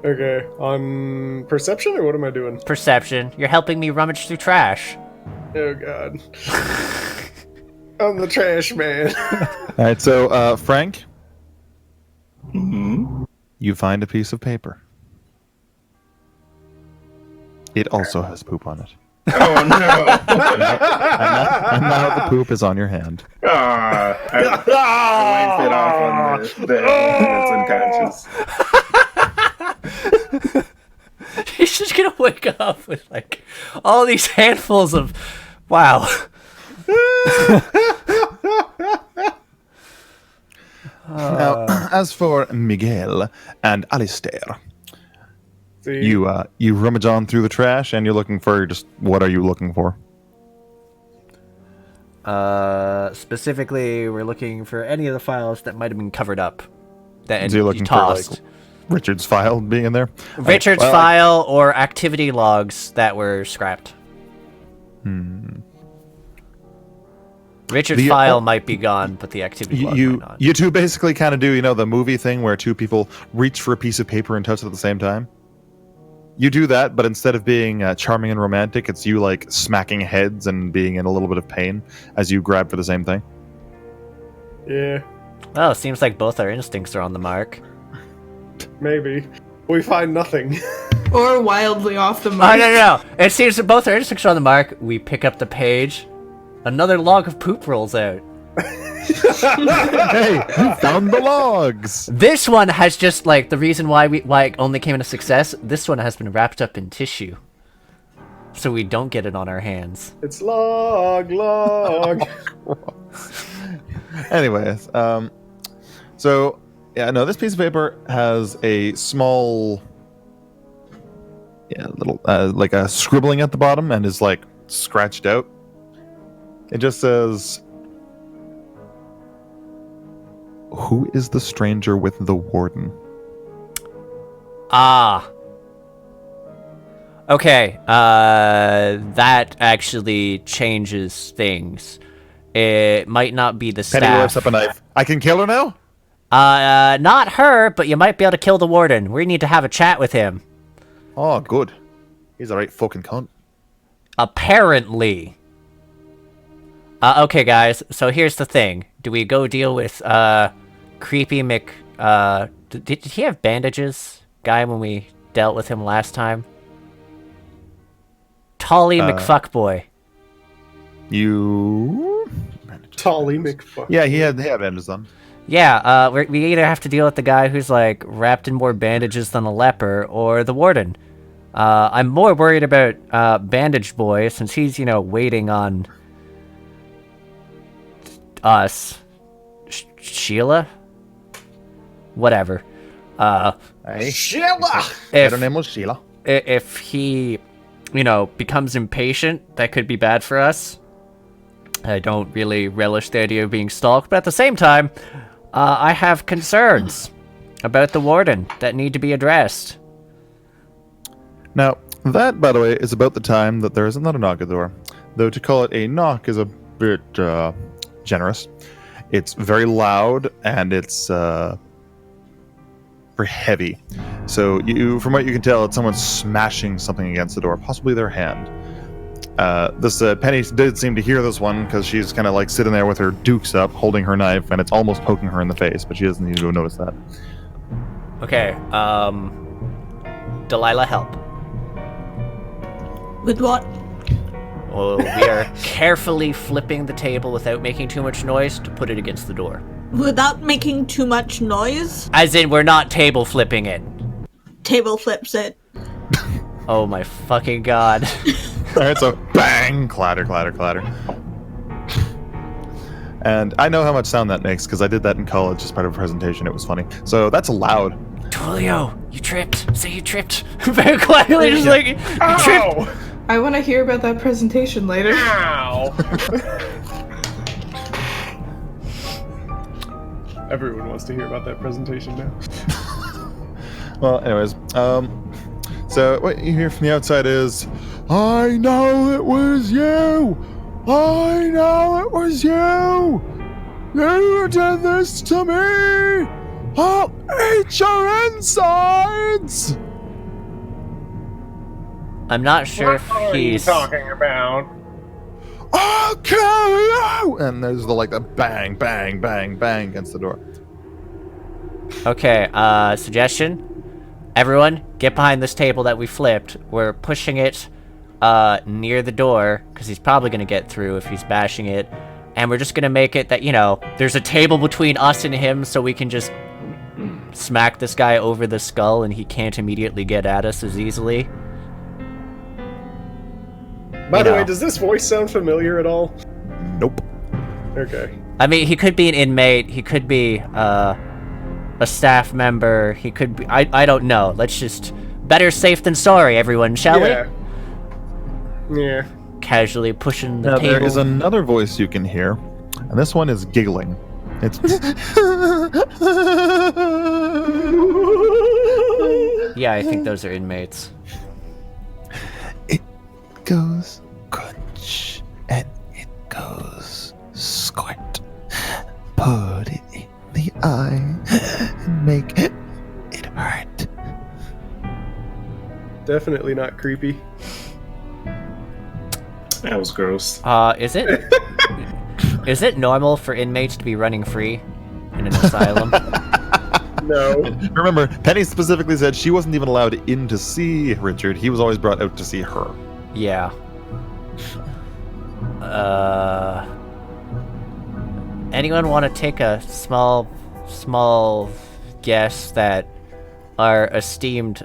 Okay, on perception, or what am I doing? Perception. You're helping me rummage through trash. Oh god. I'm the trash man. All right, so Frank, Mm-hmm. you find a piece of paper. It also has poop on it. Oh no! And now the poop is on your hand. I wiped it off on the that's unconscious. He's just gonna wake up with like all these handfuls of wow. Now, as for Miguel and Alistair, See, you rummage on through the trash, and you're looking for just what are you looking for? Specifically, we're looking for any of the files that might have been covered up. That So you're looking for like tossed. Richard's file being in there. Richard's Well, file or activity logs that were scrapped. Richard's The- file oh, might be gone, but the activity log might You not. you two basically kind of do the movie thing where two people reach for a piece of paper and touch it at the same time. You do that, but instead of being charming and romantic, it's you like smacking heads and being in a little bit of pain as you grab for the same thing. yeah, Well, it seems like both our instincts are on the mark. maybe. We find nothing. Or wildly off the Oh, mark. no. It seems that both our instincts are on the mark. We pick up the page. Another log of poop rolls out. Hey, you found the logs. This one has just, like, the reason why it only came in a success, this one has been wrapped up in tissue. So we don't get it on our hands. It's log. Anyways, so yeah, no, this piece of paper has a small, little like a scribbling at the bottom and is like scratched out. It just says, "Who is the stranger with the warden?" Ah. Okay, that actually changes things. It might not be the Penny staff. lifts up a knife. I can kill her now? Not her, but you might be able to kill the warden. We need to have a chat with him. Oh, good. He's a right fucking cunt. Apparently. Okay, guys, so here's the thing. Do we go deal with, Creepy Mc... Did he have bandages? Guy when we dealt with him last time? Tolly McFuckboy. You... Tolly McFuck. Yeah, he had bandages on. Yeah, we either have to deal with the guy who's, like, wrapped in more bandages than a leper, or the warden. I'm more worried about, Bandage Boy, since he's, waiting on... us. Sheila? Whatever. Hey, Sheila! her name was Sheila. If he, becomes impatient, that could be bad for us. I don't really relish the idea of being stalked, but at the same time, I have concerns about the warden that need to be addressed. Now, that, by the way, is about the time that there is another knock at the door. Though to call it a knock is a bit generous. It's very loud and it's very heavy. So from what you can tell, it's someone smashing something against the door, possibly their hand. This Penny did seem to hear this one because she's kind of like sitting there with her dukes up, holding her knife, and it's almost poking her in the face, but she doesn't need to notice that. Okay, Delilah, help. With what? Well, we are carefully flipping the table without making too much noise to put it against the door. Without making too much noise? As in, we're not table flipping it. table flips it. Oh my fucking god. Alright, so bang, clatter, clatter, clatter. And I know how much sound that makes because I did that in college as part of a presentation. It was funny. So that's loud. Tulio, you tripped. Say you tripped. Very quietly, just like, you tripped. Ow! I want to hear about that presentation later. Ow! Everyone wants to hear about that presentation now. Well, anyways, so what you hear from the outside is, I know it was you! I know it was you! You did this to me! I'll eat your insides! I'm not sure if What are you he's... talking about? I'll kill you! And there's the bang, bang, bang, bang against the door. Okay, suggestion. Everyone, get behind this table that we flipped. We're pushing it near the door, because he's probably going to get through if he's bashing it. And we're just going to make it that, there's a table between us and him, so we can just smack this guy over the skull and he can't immediately get at us as easily. By the way, does this voice sound familiar at all? Nope. Okay. I mean, he could be an inmate, he could be a staff member, he could be... I don't know. Let's just... Better safe than sorry, everyone, shall we? Yeah. Casually pushing the Now, table. there is another voice you can hear, and this one is giggling. It's... Yeah, I think those are inmates. It goes crunch, and it goes squirt. Put it in the eye, and make it hurt. Definitely not creepy. That was gross. Is it... Is it normal for inmates to be running free in an asylum? No. Remember, Penny specifically said she wasn't even allowed in to see Richard. He was always brought out to see her. Yeah. Anyone want to take a small guess that our esteemed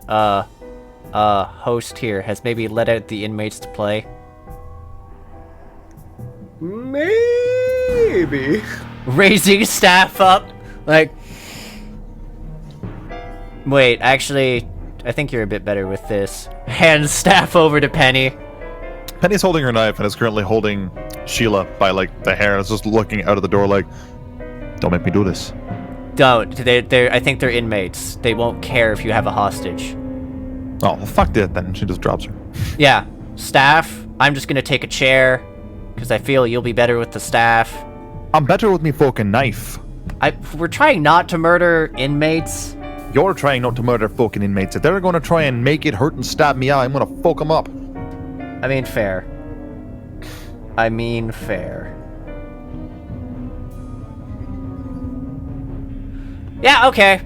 host here has maybe let out the inmates to play? Maybe. Raising staff up, like... Wait, actually, I think you're a bit better with this. Hand staff over to Penny. Penny's holding her knife and is currently holding Sheila by the hair and is just looking out of the door like, don't make me do this. Don't. I think they're inmates. They won't care if you have a hostage. Oh, well, fuck that then. She just drops her. Yeah. Staff, I'm just gonna take a chair, because I feel you'll be better with the staff. I'm better with me fucking knife. We're trying not to murder inmates. You're trying not to murder fucking inmates. If they're gonna try and make it hurt and stab me out, I'm gonna fuck them up. I mean, fair. Yeah, okay.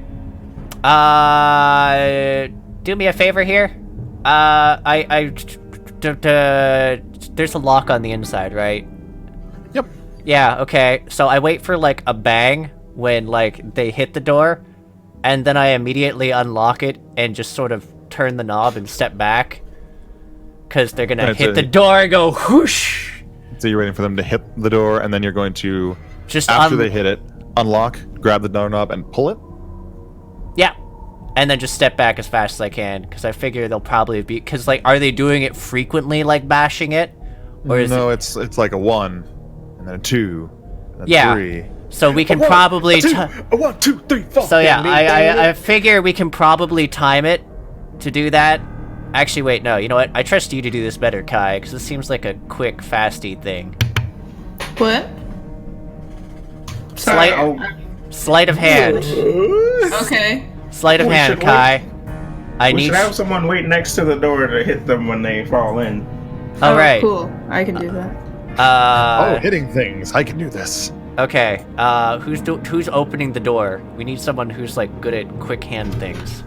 Do me a favor here. There's a lock on the inside, right? Yep. Yeah, okay. So I wait for, a bang when, they hit the door, and then I immediately unlock it and just sort of turn the knob and step back. Because they're gonna hit the door and go whoosh! So you're waiting for them to hit the door, and then you're going to, Just after they hit it, unlock, grab the doorknob, and pull it? Yeah. And then just step back as fast as I can, because I figure they'll probably be... Because, are they doing it frequently, bashing it? Or is No, it's like a 1, and then a 2, and Yeah. 3. So we can probably... A 1, 2, 3, 4. So yeah, I figure we can probably time it to do that. Actually, wait, no, you know what? I trust you to do this better, Kai, because this seems like a quick, fasty thing. What? Sleight of hand. Okay. Sleight of We hand, should Kai. I We need... should have someone wait next to the door to hit them when they fall in. Alright. Cool. I can do that. Hitting things. I can do this. Okay, who's opening the door? We need someone who's, good at quick hand things.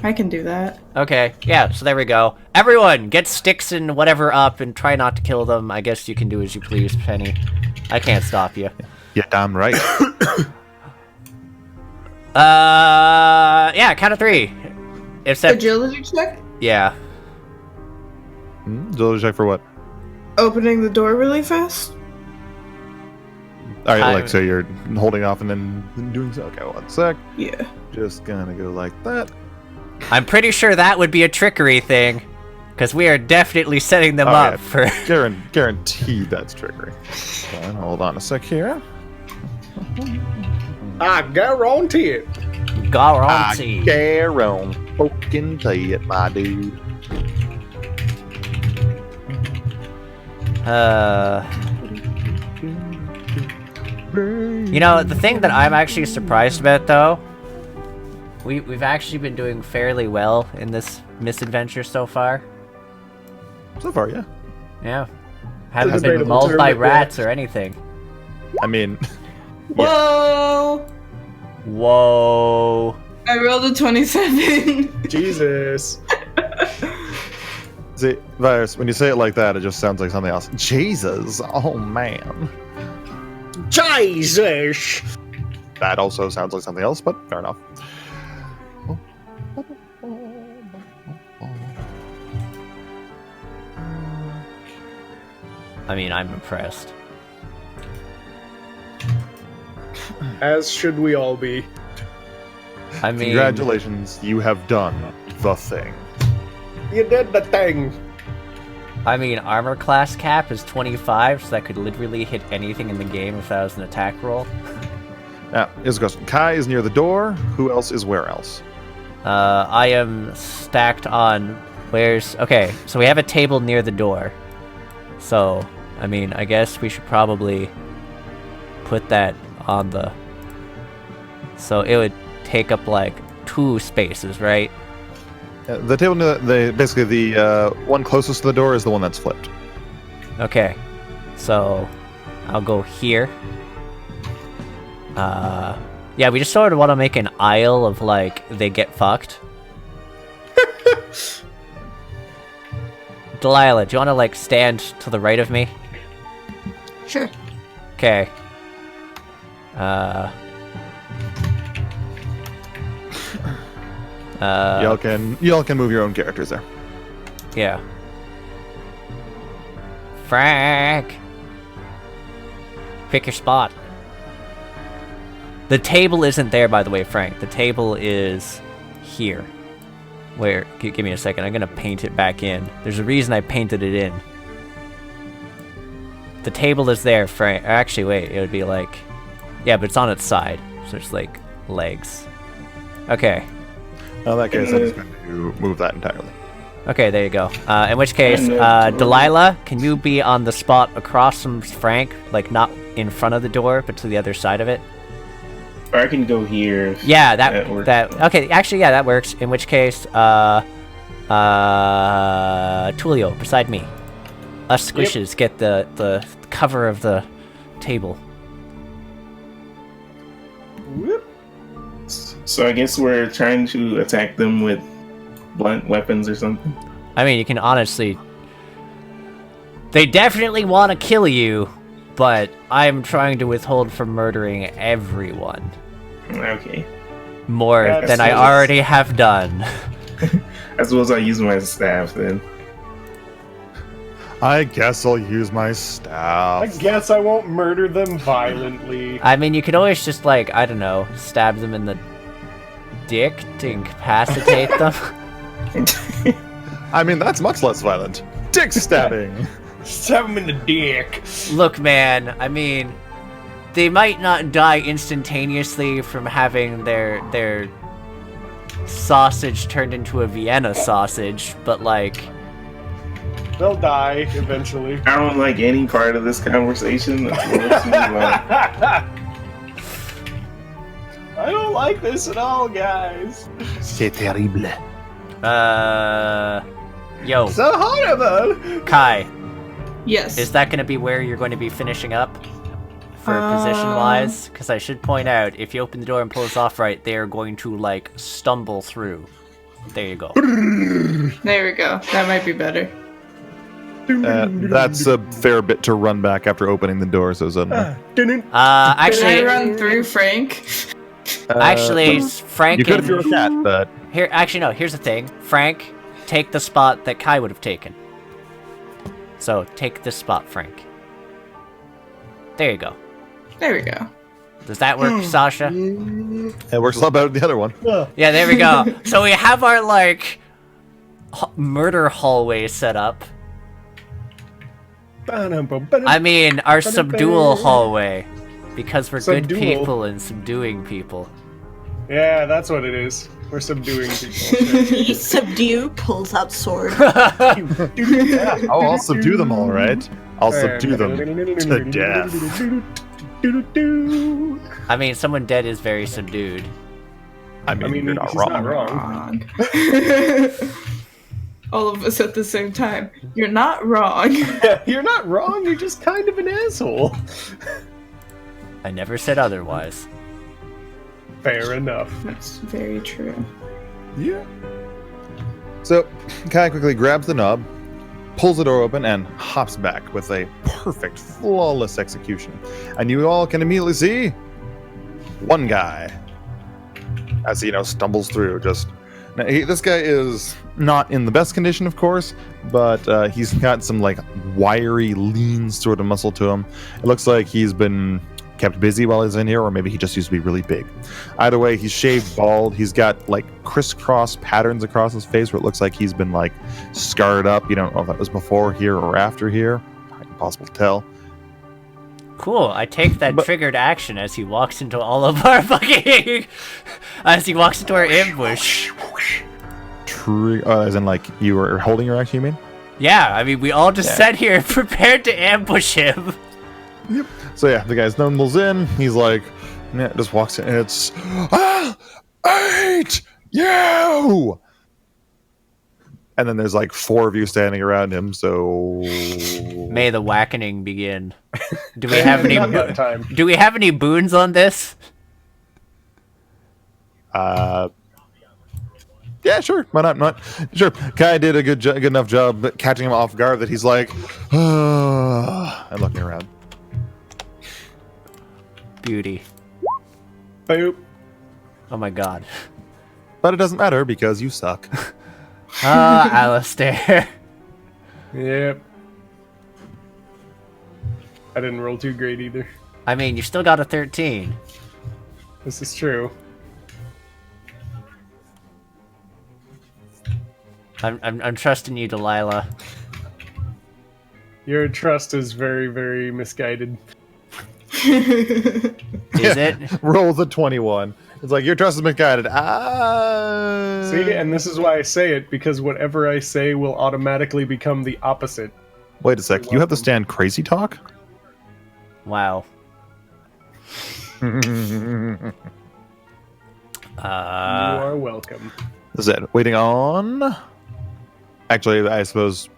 I can do that. Okay, yeah, so there we go. Everyone, get sticks and whatever up and try not to kill them. I guess you can do as you please, Penny. I can't stop you. Yeah, damn right. Yeah, count of 3. Except, Agility check? yeah. Agility check for what? Opening the door really fast? Alright, like, so you're holding off and then doing so. Okay, 1 sec. Yeah. Just gonna go like that. I'm pretty sure that would be a trickery thing, because we are definitely setting them up for... Guaranteed that's trickery. Okay, hold on a sec here. I guarantee it. Guarantee. Guarantee it, my dude. You know, the thing that I'm actually surprised about, though, we've actually been doing fairly well in this misadventure so far. So far, yeah. Yeah. Haven't been debatable mauled term, by but rats or anything. I mean, Whoa! Whoa. I rolled a 27. Jesus. see, Virus, when you say it like that, it just sounds like something else. Jesus, oh man. Jesus. That also sounds like something else, but fair enough. I mean, I'm impressed. As should we all be. I mean... Congratulations, you have done the thing. You did the thing. I mean, armor class cap is 25, so that could literally hit anything in the game if that was an attack roll. Now, here's a question. Kai is near the door. Who else is where else? I am stacked on... Where's... Okay, so we have a table near the door. So, I mean, I guess we should probably put that on the... So it would take up, like, 2 spaces, right? The table, basically the one closest to the door is the one that's flipped. Okay, so I'll go here. Yeah, we just sort of want to make an aisle of, like, they get fucked. Delilah, do you want to, like, stand to the right of me? Sure. Okay. Y'all can move your own characters there. Yeah. Frank! Pick your spot. The table isn't there, by the way, Frank. The table is here. Where? Give me a second. I'm gonna paint it back in. There's a reason I painted it in. The table is there, Frank. Actually, wait. It would be like... Yeah, but it's on its side. So it's like legs. Okay. In that case, I'm just going to move that entirely. Okay, there you go. In which case, Delilah, can you be on the spot across from Frank? Like, not in front of the door, but to the other side of it? Or I can go here. Yeah, that works. Okay, actually, yeah, that works. In which case, Tulio, beside me. Us squishes get the cover of the table. Whoop. So I guess we're trying to attack them with blunt weapons or something. I mean, you can honestly... They definitely want to kill you, but I'm trying to withhold from murdering everyone. Okay. More Yeah, than I already have done. I suppose I'll use my staff then. I guess I'll use my staff. I guess I won't murder them violently. I mean, you could always just, like, I don't know, stab them in the dick to incapacitate them. I mean, that's much less violent. Dick stabbing! Stab them in the dick. Look, man, I mean, they might not die instantaneously from having their sausage turned into a Vienna sausage, but, like... They'll die eventually. I don't like any part of this conversation. Let's move on. I don't like this at all, guys. C'est terrible. Yo, So horrible. Kai, Yes. is that going to be where you're going to be finishing up? For position-wise? Because I should point out, if you open the door and pull this off right, they are going to, like, stumble through. There you go. There we go. That might be better. That's a fair bit to run back after opening the door so suddenly. Can I Actually, run through Frank? Frank you could if and... you're a cat, but Here, actually, no. Here's the thing. Frank, take the spot that Kai would have taken. So take this spot, Frank. There you go. There we go. Does that work, Sasha? It works a lot better than the other one. Yeah, there we go. So we have our like murder hallway set up. I mean, our subdual hallway, because we're good Subdual. people and subduing people. Yeah, that's what it is. We're subduing people. He subdue, pulls out sword. Yeah, I'll subdue them all right. I'll subdue them to death. I mean, someone dead is very subdued. I mean, you're not he's wrong. not wrong. All of us at the same time. You're not wrong. You're not wrong, you're just kind of an asshole. I never said otherwise. Fair enough. That's very true. Yeah. So, Kai quickly grabs the knob, pulls the door open, and hops back with a perfect, flawless execution. And you all can immediately see one guy as he, stumbles through. Now, this guy is not in the best condition, of course, but he's got some wiry, lean sort of muscle to him. It looks like he's been kept busy while he's in here, or maybe he just used to be really big. Either way, he's shaved bald. He's got crisscross patterns across his face where it looks like he's been scarred up. You don't know if that was before here or after here. Impossible to tell. Cool, I take that triggered action as he walks into all of our fucking... as he walks into our ambush. As in you were holding your action, you mean? Yeah, I mean, we all just sat here prepared to ambush him. Yep. So yeah, the guy stumbles in. He's just walks in, and it's, hate you! And then there's 4 of you standing around him, so... May the whackening begin. Do we have any... Not that time. Do we have any boons on this? Yeah, sure. Why not? Sure. Kai did a good enough job catching him off guard that he's and looking around. Beauty. Boop. Oh my god. But it doesn't matter because you suck. Alistair. Yep. I didn't roll too great either. I mean, you still got a 13. This is true. I'm trusting you, Delilah. Your trust is very, very misguided. Is it? Roll the 21. It's your trust is misguided. See, and this is why I say it, because whatever I say will automatically become the opposite. Wait a sec. You have to stand crazy talk? Wow. You are welcome. Is it waiting on? Actually, I suppose,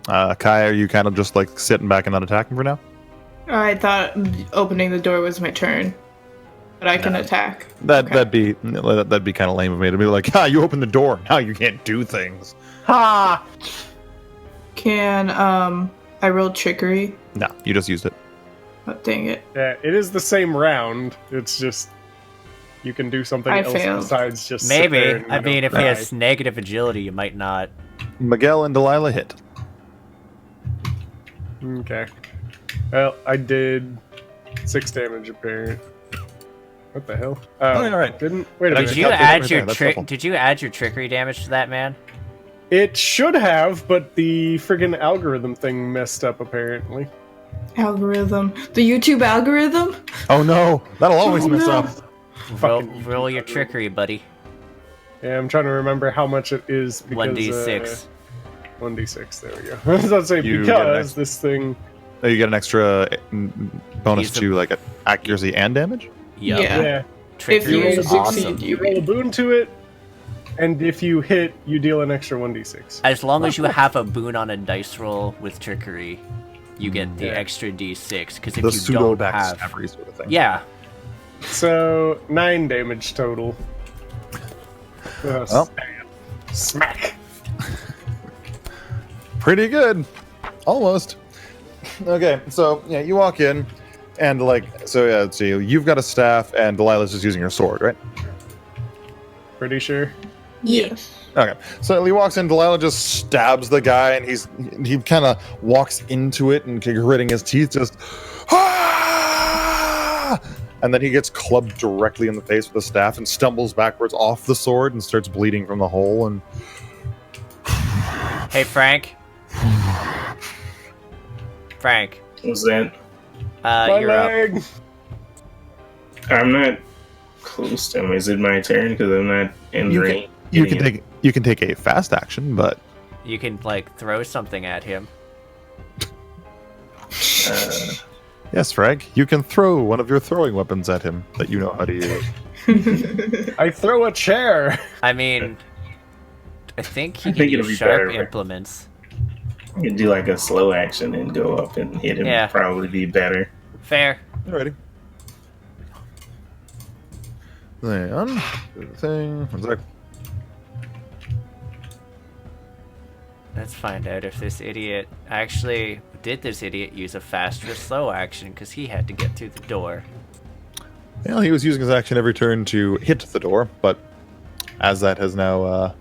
Kai, are you kind of just sitting back and not attacking for now? I thought opening the door was my turn, but I can attack. That'd be kind of lame of me to be you opened the door. Now you can't do things. Ha! Can I roll trickery? No, you just used it. Oh, dang it! Yeah, it is the same round. It's just you can do something I else failed. besides just sit Maybe. there and I mean, if he die. has negative agility, you might not. Miguel and Delilah hit. Okay. Well, I did 6 damage apparent. What the hell? Oh, yeah, right. Didn't wait a Did minute. you calculate add right your there, that's trick? helpful. Did you add your trickery damage to that man? It should have, but the friggin' algorithm thing messed up apparently. Algorithm. The YouTube algorithm? Oh no, that'll always mess no. up. Roll your trickery, buddy. Yeah, I'm trying to remember how much it is. Because, 1d6. 1d6. There we go. I was about to say You get an because this thing. Oh, you get an extra bonus He's a- to accuracy and damage. Yup. Yeah. Yeah. Trickery you is succeed, awesome. You roll a boon to it, and if you hit, you deal an extra 1d6. As long as you have a boon on a dice roll with trickery, you get the Yeah. extra d6. Because if The you pseudo don't have, backstabbery sort of thing. yeah, So 9 damage total. Well. Smack. Pretty good. Almost. Okay, so yeah, you walk in, and so you've got a staff, and Delilah's just using her sword, right? Pretty sure. Yes. Okay, so he walks in. Delilah just stabs the guy, and he kind of walks into it and gritting his teeth, just ah! And then he gets clubbed directly in the face with a staff and stumbles backwards off the sword and starts bleeding from the hole. And Hey, Frank. Frank, What's that? My you're up. leg. I'm not close to him. Is it my turn? Because I'm not in range. you can take a fast action, but You can like throw something at him. yes, Frank, you can throw one of your throwing weapons at him that you know how to use. I throw a chair. I mean, I think he I can think use it'll be sharp better. implements. You can do like a slow action and go up and hit him. Yeah. Probably be better. Fair. Alrighty. Then, do the thing. One sec. Let's find out if this idiot actually did this idiot use a fast or slow action because he had to get through the door. Well, he was using his action every turn to hit the door, but as that has now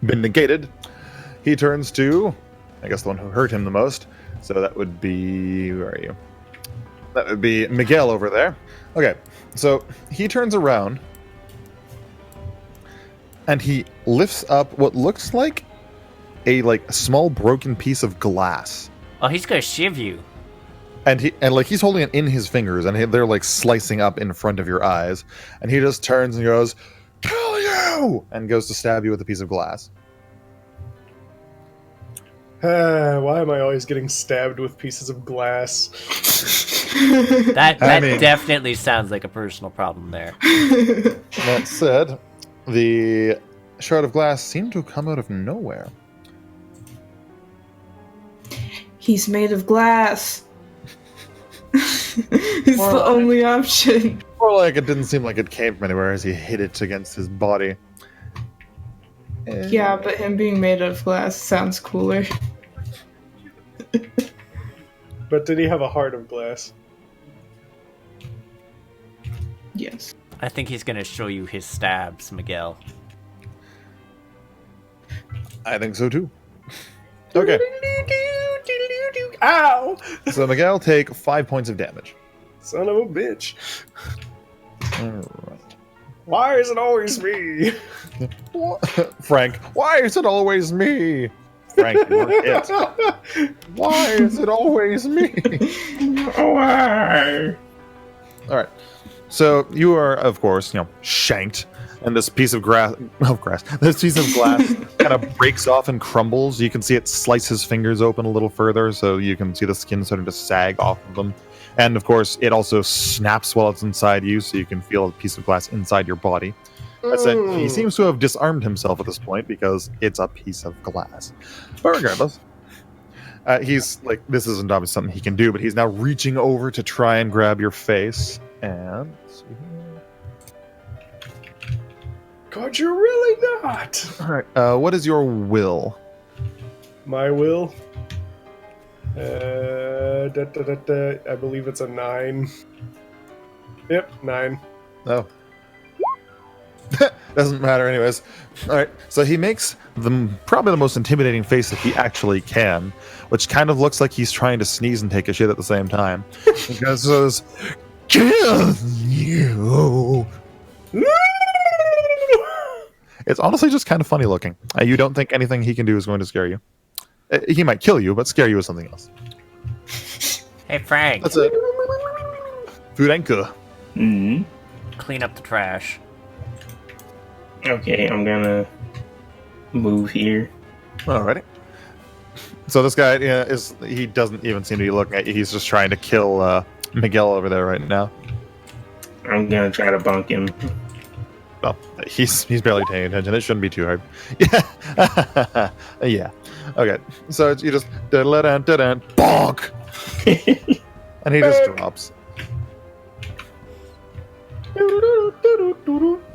been negated, he turns to, I guess, the one who hurt him the most. So that would be, where are you? That would be Miguel over there. Okay, so he turns around and he lifts up what looks like a small broken piece of glass. Oh, he's gonna shiv you. And he's holding it in his fingers, and they're like slicing up in front of your eyes. And he just turns and goes, "Kill you!" and goes to stab you with a piece of glass. Why am I always getting stabbed with pieces of glass? That I mean- definitely sounds like a personal problem there. That said, the shard of glass seemed to come out of nowhere. He's made of glass. It's Well, the only option. Or like it didn't seem like it came from anywhere as he hit it against his body. Yeah, but him being made of glass sounds cooler. But did he have a heart of glass? Yes. I think he's gonna show you his stabs, Miguel. I think so too. Okay, Ow! so Miguel, take 5 points of damage. Son of a bitch. Alright. Why is it always me? Frank, why is it always me? Frank, you were hit. Why is it always me? Why? Alright. So you are, of course, shanked, and this piece of this piece of glass kind of breaks off and crumbles. You can see it slice his fingers open a little further, so you can see the skin starting to sag off of them. And of course, it also snaps while it's inside you, so you can feel a piece of glass inside your body. That said, he seems to have disarmed himself at this point because it's a piece of glass. But regardless, he's like, this isn't obviously something he can do, but he's now reaching over to try and grab your face. And let's see here. God, you're really not. All right, what is your will? My will. I believe it's a 9. Yep, 9. Oh. Doesn't matter anyways. Alright, so he makes probably the most intimidating face that he actually can, which kind of looks like he's trying to sneeze and take a shit at the same time. He goes, "Kill you!" It's honestly just kind of funny looking. You don't think anything he can do is going to scare you. He might kill you, but scare you is something else. Hey, Frank, That's it. Furenka. Hmm. clean up the trash. Okay, I'm gonna move here. Alrighty. So this guy he doesn't even seem to be looking at you. He's just trying to kill Miguel over there right now. I'm gonna try to bunk him. Well, he's barely paying attention. It shouldn't be too hard. Yeah. Yeah. Okay. So you just bonk, and he just drops.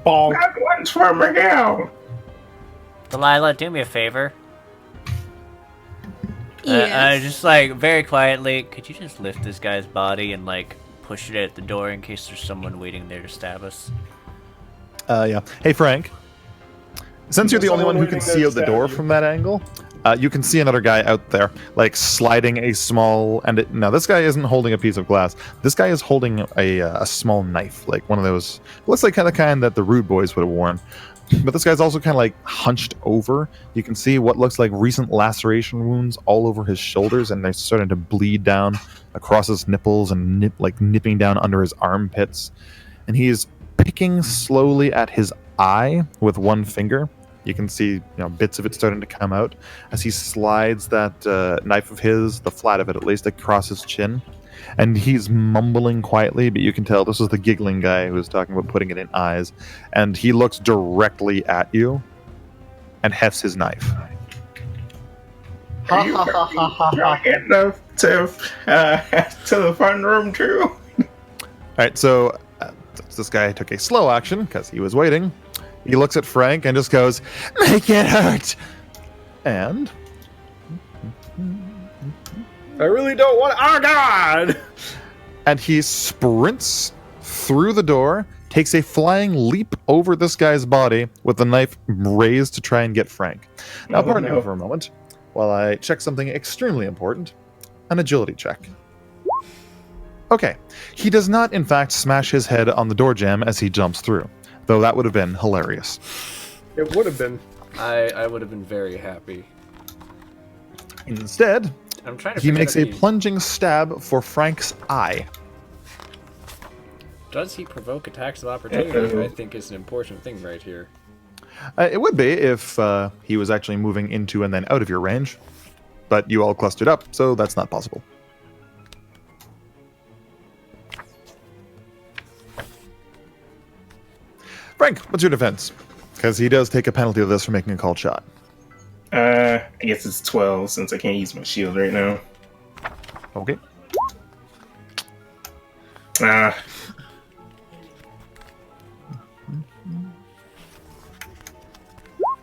Bonk. That one's for Miguel. Delilah, do me a favor. Yes. Just like very quietly, could you just lift this guy's body and like push it at the door in case there's someone waiting there to stab us? Yeah. Hey, Frank. Since you're the only one who can waiting to see out the stab door you. from that angle, you can see another guy out there, like sliding a small. Now this guy isn't holding a piece of glass. This guy is holding a small knife, like one of those. Looks like the kind that the Rude Boys would have worn. But this guy's also kind of like hunched over. You can see what looks like recent laceration wounds all over his shoulders, and they're starting to bleed down across his nipples and nipping down under his armpits. And he is picking slowly at his eye with one finger. You can see bits of it starting to come out as he slides that knife of his, the flat of it at least, across his chin. And he's mumbling quietly, but you can tell this is the giggling guy who was talking about putting it in eyes. And he looks directly at you and hefts his knife. Are you drunk enough to the fun room too? All right, so this guy took a slow action because he was waiting. He looks at Frank and just goes, "Make it hurt!" And I really don't want. Oh God! and he sprints through the door, takes a flying leap over this guy's body with the knife raised to try and get Frank. Now, Oh, pardon no. me for a moment while I check something extremely important, an agility check. Okay, he does not, in fact, smash his head on the door jamb as he jumps through, though that would have been hilarious. It would have been. I would have been very happy. Instead, I'm trying to he figure makes out a if he- plunging stab for Frank's eye. Does he provoke attacks of opportunity? I think is an important thing right here. It would be if he was actually moving into and then out of your range, but you all clustered up, so that's not possible. Frank, what's your defense? Because he does take a penalty of this for making a called shot. I guess it's 12 since I can't use my shield right now. Okay.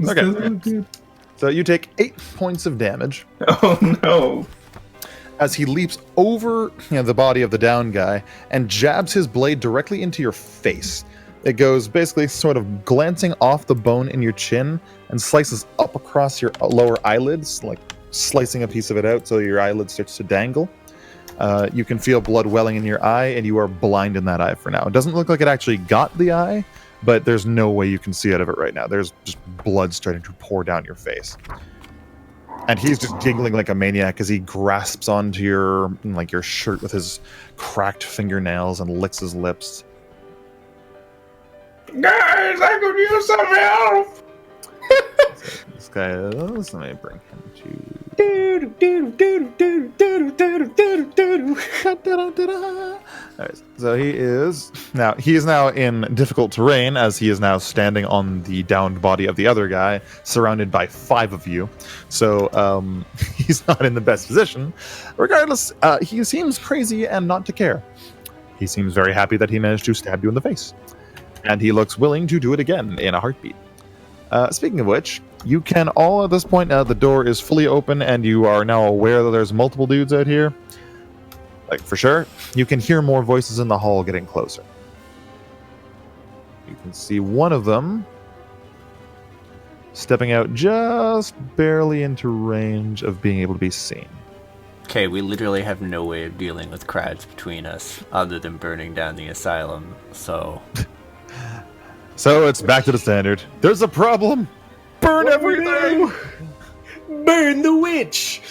Okay. So you take 8 points of damage Oh no. as he leaps over the body of the down guy and jabs his blade directly into your face. It goes basically sort of glancing off the bone in your chin and slices up across your lower eyelids, like slicing a piece of it out so your eyelid starts to dangle. You can feel blood welling in your eye, and you are blind in that eye for now. It doesn't look like it actually got the eye, but there's no way you can see out of it right now. There's just blood starting to pour down your face. And he's just giggling like a maniac as he grasps onto your shirt with his cracked fingernails and licks his lips. Guys, I could use some help! This guy is, let me bring him to... Alright, so he is now in difficult terrain as he is now standing on the downed body of the other guy, surrounded by 5 of you. So he's not in the best position. Regardless, he seems crazy and not to care. He seems very happy that he managed to stab you in the face. And he looks willing to do it again in a heartbeat. Speaking of which, you can all at this point, the door is fully open and you are now aware that there's multiple dudes out here. Like, for sure. You can hear more voices in the hall getting closer. You can see one of them stepping out just barely into range of being able to be seen. Okay, we literally have no way of dealing with crowds between us other than burning down the asylum, so... So it's back to the standard. There's a problem! Burn everything! Burn the witch!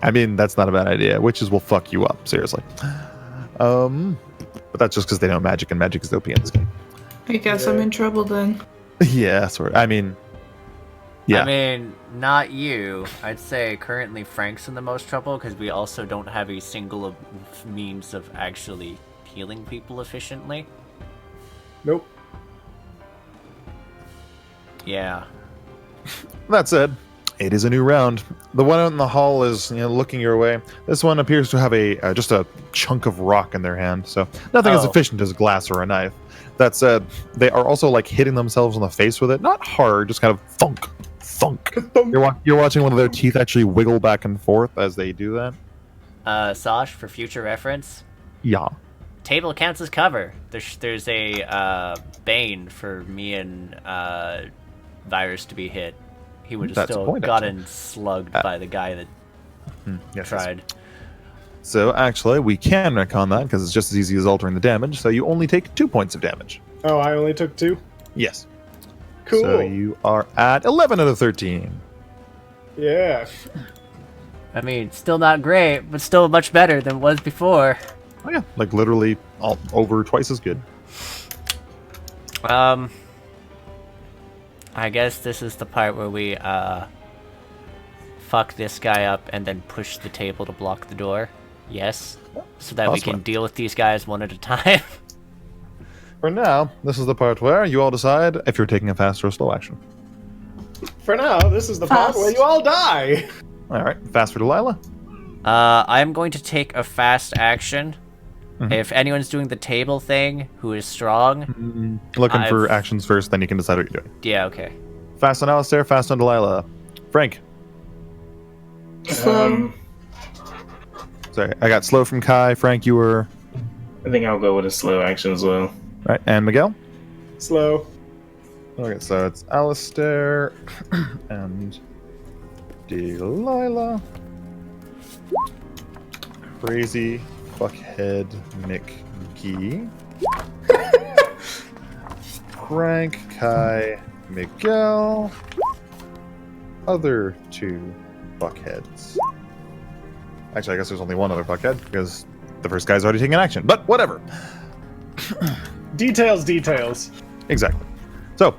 I mean, that's not a bad idea. Witches will fuck you up, seriously. But that's just because they know magic, and magic is OP in this game. I guess I'm in trouble then. Yeah, sort of. I mean, yeah. I mean, not you. I'd say currently Frank's in the most trouble because we also don't have a single means of actually healing people efficiently. Nope. Yeah. That said, it is a new round. The one out in the hall is looking your way. This one appears to have a just a chunk of rock in their hand, so nothing as Oh. efficient as glass or a knife. That said, they are also like hitting themselves on the face with it. Not hard, just kind of thunk, thunk. You're watching one of their teeth actually wiggle back and forth as they do that. Sash, for future reference, Yeah. table counts as cover. There's a Bane for me and virus to be hit. He would have That's a still point, gotten slugged by the guy that Yes, tried. So actually, we can retcon that because it's just as easy as altering the damage. So you only take 2 points of damage. Oh, I only took 2? Yes. Cool. So you are at 11 out of 13. Yeah. I mean, still not great, but still much better than it was before. Oh yeah, like literally over twice as good. I guess this is the part where we fuck this guy up and then push the table to block the door. Yes, so that we Possibly. can deal with these guys one at a time. For now, this is the part where you all decide if you're taking a fast or a slow action. For now, this is the part where you all die. All right, fast for Delilah. I'm going to take a fast action. Mhm. If anyone's doing the table thing who is strong, Looking for I've- actions first, then you can decide what you're doing. yeah, okay. Fast on Alistair, fast on Delilah. Frank. Slow. Sorry, I got slow from Kai. Frank, you were I think I'll go with a slow action as well. right, and Miguel. Slow. Okay, so it's Alistair and Delilah. Crazy fuckhead McGee. Frank, Kai, Miguel. Other 2 fuckheads. Actually, I guess there's only one other fuckhead because the first guy's already taken action. But whatever. Details. Exactly. So,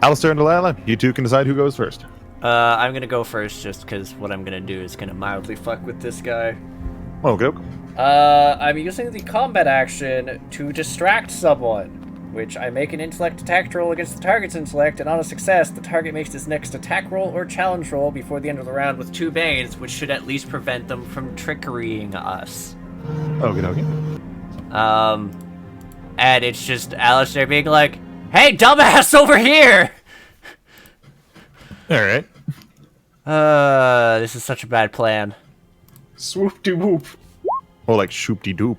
Alistair and Delilah, you two can decide who goes first. I'm gonna go first just because what I'm gonna do is gonna mildly fuck with this guy. Okay. I'm using the combat action to distract someone, which I make an intellect attack roll against the target's intellect, and on a success, the target makes its next attack roll or challenge roll before the end of the round with 2 banes, which should at least prevent them from trickerying us. Okay. And it's just Alistair being like, "Hey, dumbass, over here!" All right. This is such a bad plan. Swoop de whoop. Or like shoop-de doop.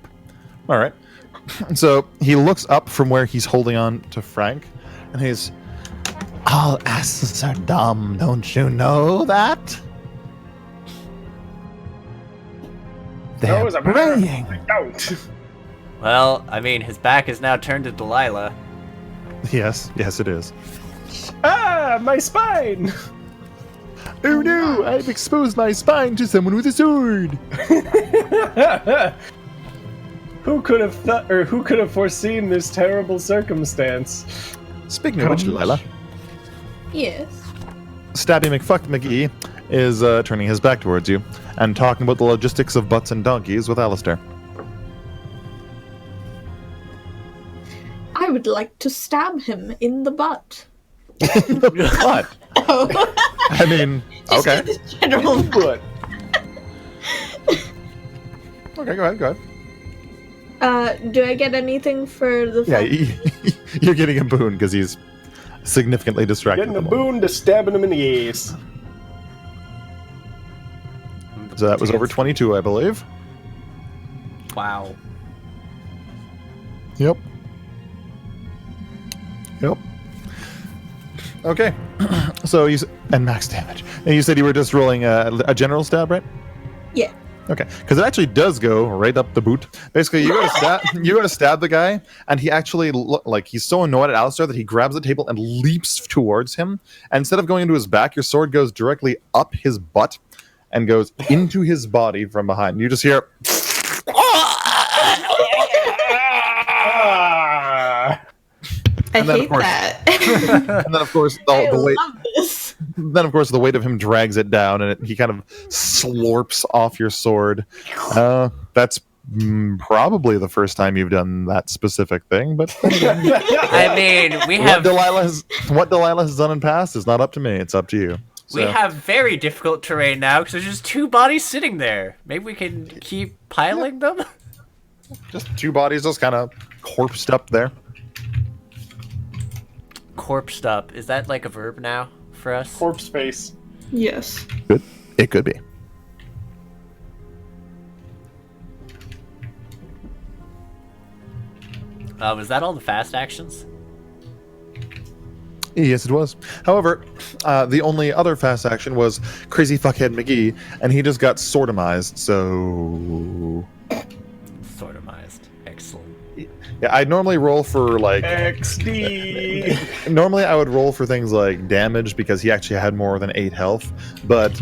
All right. So he looks up from where he's holding on to Frank, and he's, all asses are dumb, don't you know that? They're Those are praying. Don't. Well, I mean, his back is now turned to Delilah. Yes, it is. Ah, my spine. Oh no, I've exposed my spine to someone with a sword. Who could have thought, or who could have foreseen this terrible circumstance? Speaking of which, Delilah, Yes. Stabby McFuck McGee is turning his back towards you and talking about the logistics of butts and donkeys with Alistair. I would like to stab him in the butt. What? Oh. I mean, Just okay. in the general Good. Okay, go ahead. Do I get anything for the Yeah, you're getting a boon because he's significantly distracted. Getting a at the moment. boon to stabbing him in the ass. So that was over 22, I believe. Wow. Yep. Okay. So and max damage. And you said you were just rolling a general stab, right? Yeah. Okay, because it actually does go right up the boot. Basically, you go to stab the guy, and he actually he's so annoyed at Alistair that he grabs the table and leaps towards him. And instead of going into his back, your sword goes directly up his butt and goes into his body from behind. You just hear, Ah. I And then, of hate course- that. and then of course I the weight. love this. Then of course the weight of him drags it down, and he kind of slurps off your sword. That's probably the first time you've done that specific thing, but I mean, what Delilah has done in past is not up to me. It's up to you. we So, have very difficult terrain now because there's just 2 bodies sitting there. Maybe we can keep piling them? just 2 bodies just kind of corpsed up there. Corpsed up. Is that like a verb now for us? Corpse face. Yes. It could be. Is that all the fast actions? Yes, it was. However, the only other fast action was Crazy Fuckhead McGee, and he just got sordomized, so... Sordomized. Excellent. Yeah, I'd normally roll for, like... XD. Normally, I would roll for things like damage, because he actually had more than 8 health, but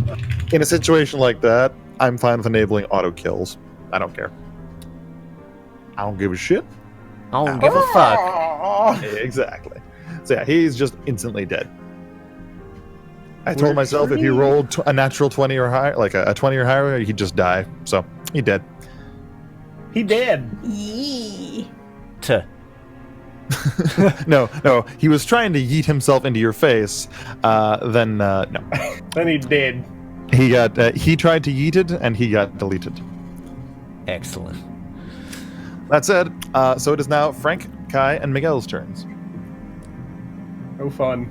in a situation like that, I'm fine with enabling auto kills. I don't care. I don't give a shit. I don't give a fuck. Exactly. So yeah, he's just instantly dead. I told myself if he rolled a natural 20 or higher, like a 20 or higher, he'd just die. So he dead. He dead. Yee. Tuh. No, he was trying to yeet himself into your face. Then no, Then he did. he got he tried to yeet it and he got deleted. Excellent. That said, so it is now Frank, Kai, and Miguel's turns. No fun.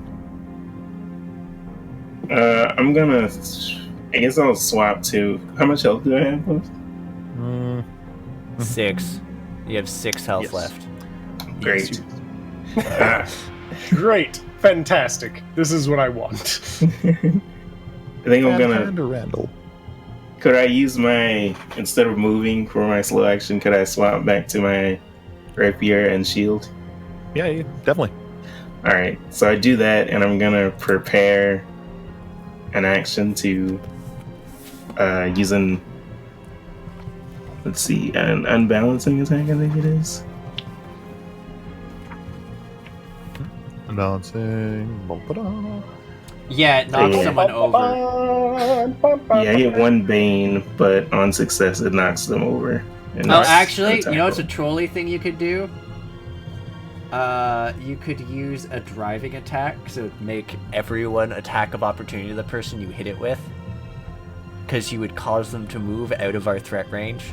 I'm gonna. I guess I'll swap to. How much health do I have left? 6. You have 6 health Yes. left. Great. Great. Fantastic. This is what I want. I think I'm gonna. And Randall. Could I use my, instead of moving for my slow action, could I swap back to my rapier and shield? Yeah, definitely. Alright, so I do that, and I'm gonna prepare an action to using, let's see, an unbalancing attack, I think it is. Balancing. Yeah, it knocks Yeah. someone over. Yeah, I get 1 bane, but on success it knocks them over. And Oh, knocks actually, the you know what's a tackle. trolley thing you could do? You could use a driving attack, so it'd make everyone attack of opportunity the person you hit it with. Because you would cause them to move out of our threat range.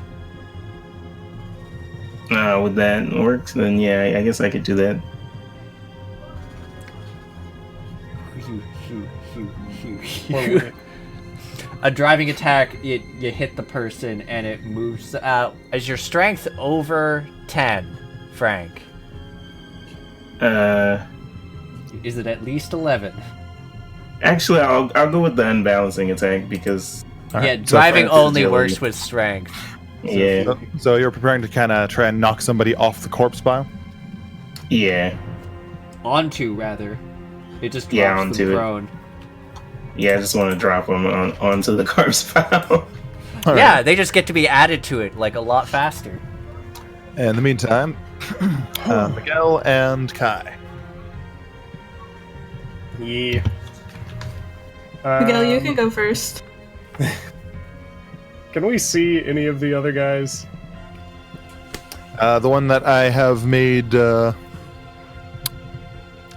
Would that work? Then yeah, I guess I could do that. A driving attack, you hit the person and it moves. Is your strength over 10, Frank? Is it at least 11? Actually, I'll go with the unbalancing attack because Yeah, So driving Frank's only agility. works with strength. yeah, So you're preparing to kind of try and knock somebody off the corpse pile? yeah, Onto, rather. It just drops Yeah, them onto it. prone. yeah. I just want to drop them onto the corpse pile. All right. Yeah, they just get to be added to it, like, a lot faster. In the meantime, Miguel and Kai. Yeah. Miguel, you can go first. Can we see any of the other guys? The one that I have made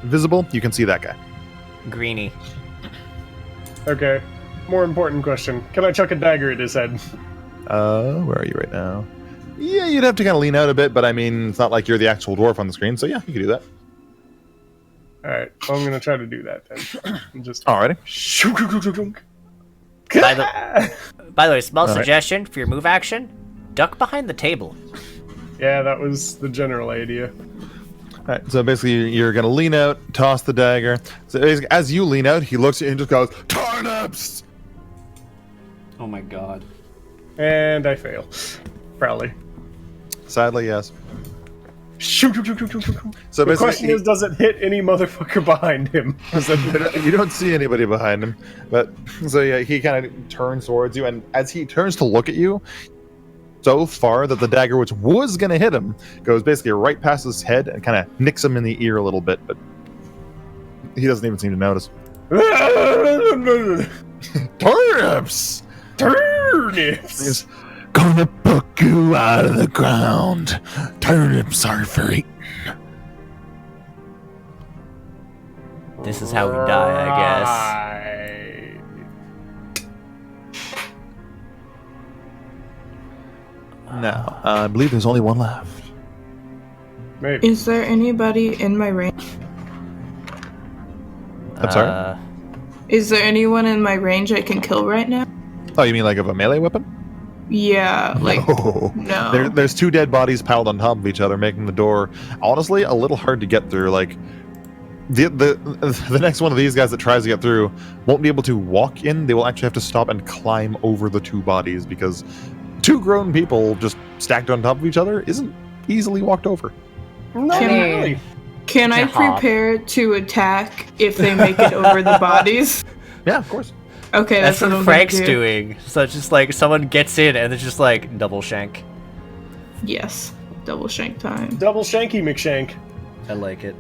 visible, you can see that guy. Greenie. Okay. More important question. Can I chuck a dagger at his head? Where are you right now? Yeah, you'd have to kind of lean out a bit, but I mean, it's not like you're the actual dwarf on the screen, so yeah, you can do that. Alright, well, I'm gonna try to do that then. Just Alrighty. By the way, small All right. suggestion for your move action: duck behind the table. Yeah, that was the general idea. Alright, so basically you're going to lean out, toss the dagger. So basically, as you lean out, he looks at you and just goes, "Turnips!" Oh my god. And I fail. Probably. Sadly, yes. So So the basically, question is, does it hit any motherfucker behind him? you don't see anybody behind him, but so yeah, he kind of turns towards you, and as he turns to look at you, so far that the dagger, which was gonna hit him, goes basically right past his head and kind of nicks him in the ear a little bit, but he doesn't even seem to notice. Turnips! Turnips! He's gonna poke you out of the ground. Turnips are for eating. This is how we die, I guess. Right. Now, I believe there's only one left. Maybe. Is there anybody in my range? I'm sorry? Is there anyone in my range I can kill right now? Oh, you mean like of a melee weapon? Yeah, like Oh. no. There's 2 dead bodies piled on top of each other, making the door, honestly, a little hard to get through. Like, the next one of these guys that tries to get through won't be able to walk in. They will actually have to stop and climb over the two bodies because two grown people just stacked on top of each other isn't easily walked over. No, Can I- really. Can I hop. prepare to attack if they make it over the bodies? Yeah, of course. Okay, That's what what I'm Frank's gonna do. doing. So it's just like someone gets in and it's just like double shank. Yes, double shank time. Double Shanky McShank. I like it.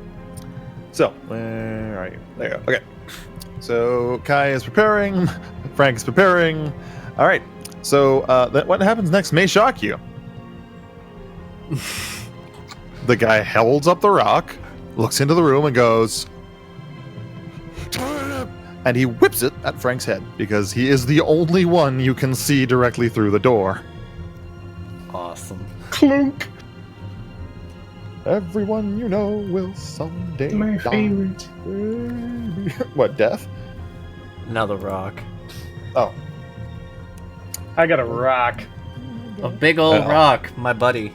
So, where are you? There you go. Okay. So, Kai is preparing. Frank is preparing. All right. So, what happens next may shock you. The guy holds up the rock, looks into the room, and goes, and he whips it at Frank's head because he is the only one you can see directly through the door. Awesome. Clunk. Everyone you know will someday My die. favorite. What, death? Another rock. Oh, I got a rock. A big old rock, my buddy.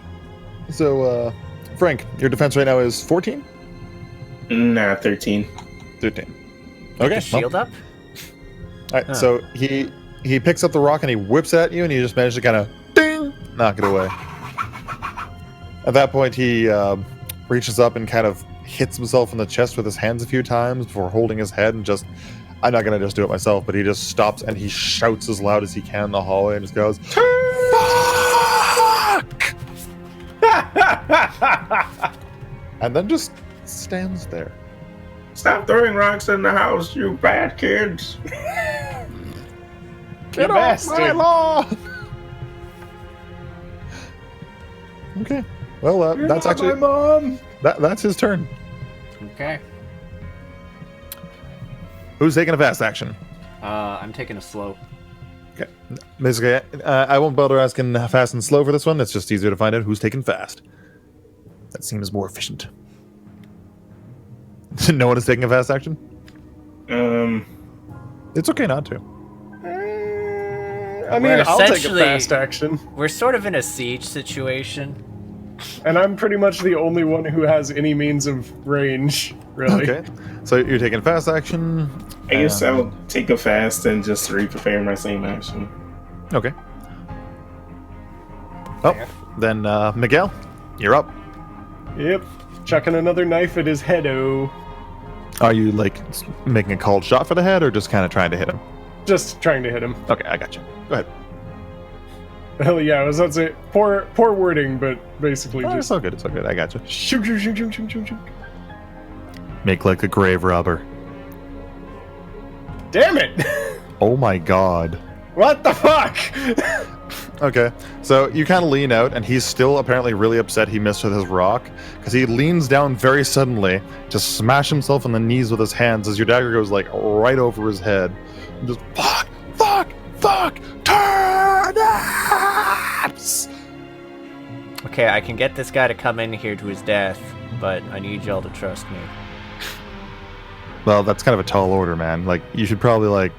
so, Frank, your defense right now is 14? Nah, 13. 13. The Okay. shield up? All right, Huh. so he picks up the rock and he whips at you, and you just manage to kind of ding, knock it away. At that point, he reaches up and kind of hits himself in the chest with his hands a few times before holding his head and just. I'm not gonna just do it myself, but he just stops and he shouts as loud as he can in the hallway and just goes, "Fuck!" and then just stands there. Stop throwing rocks in the house, you bad kids. Get off my bastard. lawn! Okay. Well, You're that's not actually my mom. that's his turn. Okay. Who's taking a fast action? I'm taking a slow. Okay. Basically, I won't bother asking fast and slow for this one. It's just easier to find out who's taking fast. That seems more efficient. No one is taking a fast action? It's okay not to. I mean, We're I'll take a essentially- fast action. We're sort of in a siege situation. And I'm pretty much the only one who has any means of range, really. Okay. So you're taking fast action. I guess I'll take a fast and just re-prepare my same action. Okay. Oh, then Miguel, you're up. Yep. Chucking another knife at his head-o. Are you like making a called shot for the head, or just kind of trying to hit him? Just trying to hit him. Okay, I got you. Go ahead. Hell yeah, I was about to say, poor wording, but basically Oh, it's just all good. It's all good. I got you. shoot, shoot, shoot, shoot, shoot, shoot, shoot. Make like a grave robber. Damn it! Oh my god. What the fuck? Okay, so you kind of lean out, and he's still apparently really upset he missed with his rock, because he leans down very suddenly to smash himself on the knees with his hands as your dagger goes like right over his head. And just fuck, fuck, fuck, turnips! Okay, I can get this guy to come in here to his death, but I need y'all to trust me. Well, that's kind of a tall order, man. Like, you should probably like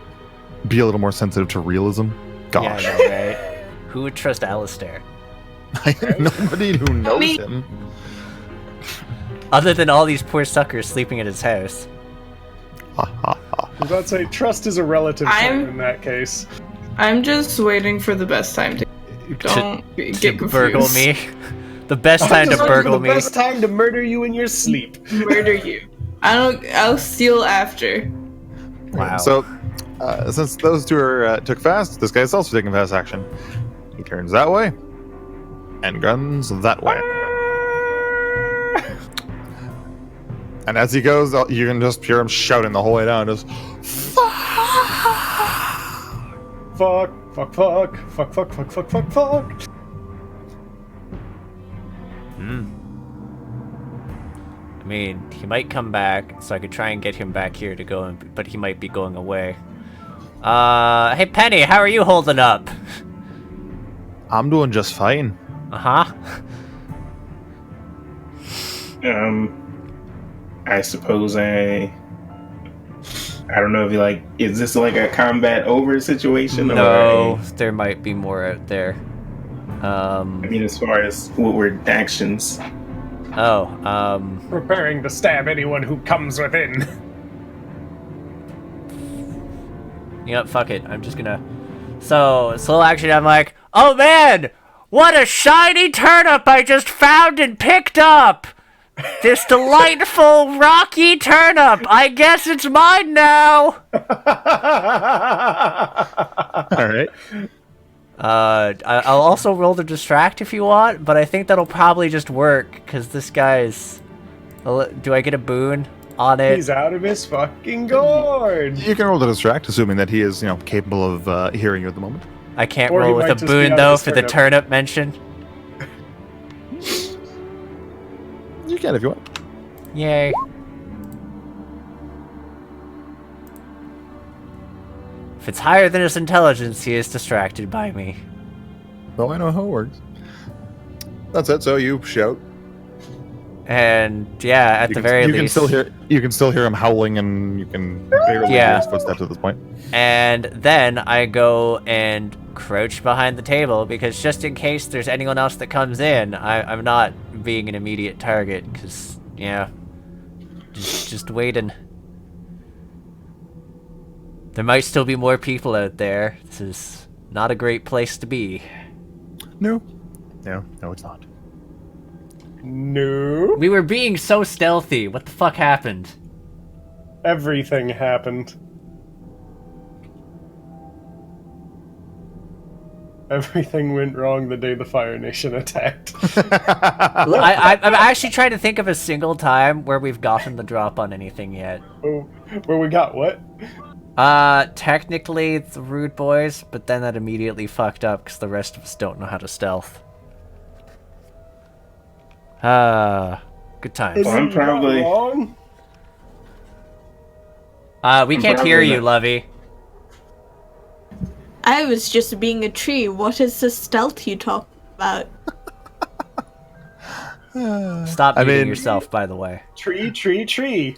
be a little more sensitive to realism. Gosh, Yeah, I know, right? Who would trust Alistair? nobody who knows Me. him. Other than all these poor suckers sleeping at his house. I was about to say, trust is a relative I'm- term in that case. I'm just waiting for the best time to don't get To confused. burgle me. The best time to Just waiting for burgle the me. best time to murder you in your sleep. Murder you. I'll steal after. Wow. So, since those two are took fast, this guy's also taking fast action. He turns that way, and guns that way. And as he goes, you can just hear him shouting the whole way down, just Fuck, fuck, fuck, fuck, fuck, fuck, fuck, fuck, fuck. I mean, he might come back, so I could try and get him back here to go, but he might be going away. Hey Penny, how are you holding up? I'm doing just fine. Uh-huh. I suppose I don't know if you like, is this like a combat over situation? No, Or there might be more out there. I mean, as far as what were actions, Preparing to stab anyone who comes within. You know what, fuck it. I'm just gonna... So, slow action, I'm like, oh man! What a shiny turnip I just found and picked up! This delightful, rocky turnip! I guess it's mine now! Alright. I'll also roll to distract if you want, but I think that'll probably just work, because this guy's... Do I get a boon on it? He's out of his fucking gourd. You can roll to distract, assuming that he is, capable of hearing you at the moment. I can't Or he roll with might a just be boon, out though, of his for the turnip. turnip mention. You can if you want. Yay. If it's higher than his intelligence, he is distracted by me. Well, I know how it works. That's it. So you shout. And yeah, at the very least. You can still hear him howling, and you can barely hear his footsteps at this point. And then I go and crouch behind the table, because just in case there's anyone else that comes in, I'm not being an immediate target, because, yeah, just waiting. There might still be more people out there. This is not a great place to be. No, it's not. No. We were being so stealthy. What the fuck happened? Everything happened. Everything went wrong the day the Fire Nation attacked. I'm actually trying to think of a single time where we've gotten the drop on anything yet. Oh, where we got what? Technically the Rude Boys, but then that immediately fucked up because the rest of us don't know how to stealth. Good times. Is I'm he probably- not wrong? We can't hear you, Lovi. I was just being a tree. What is the stealth you talk about? Stop muting yourself, by the way. Tree.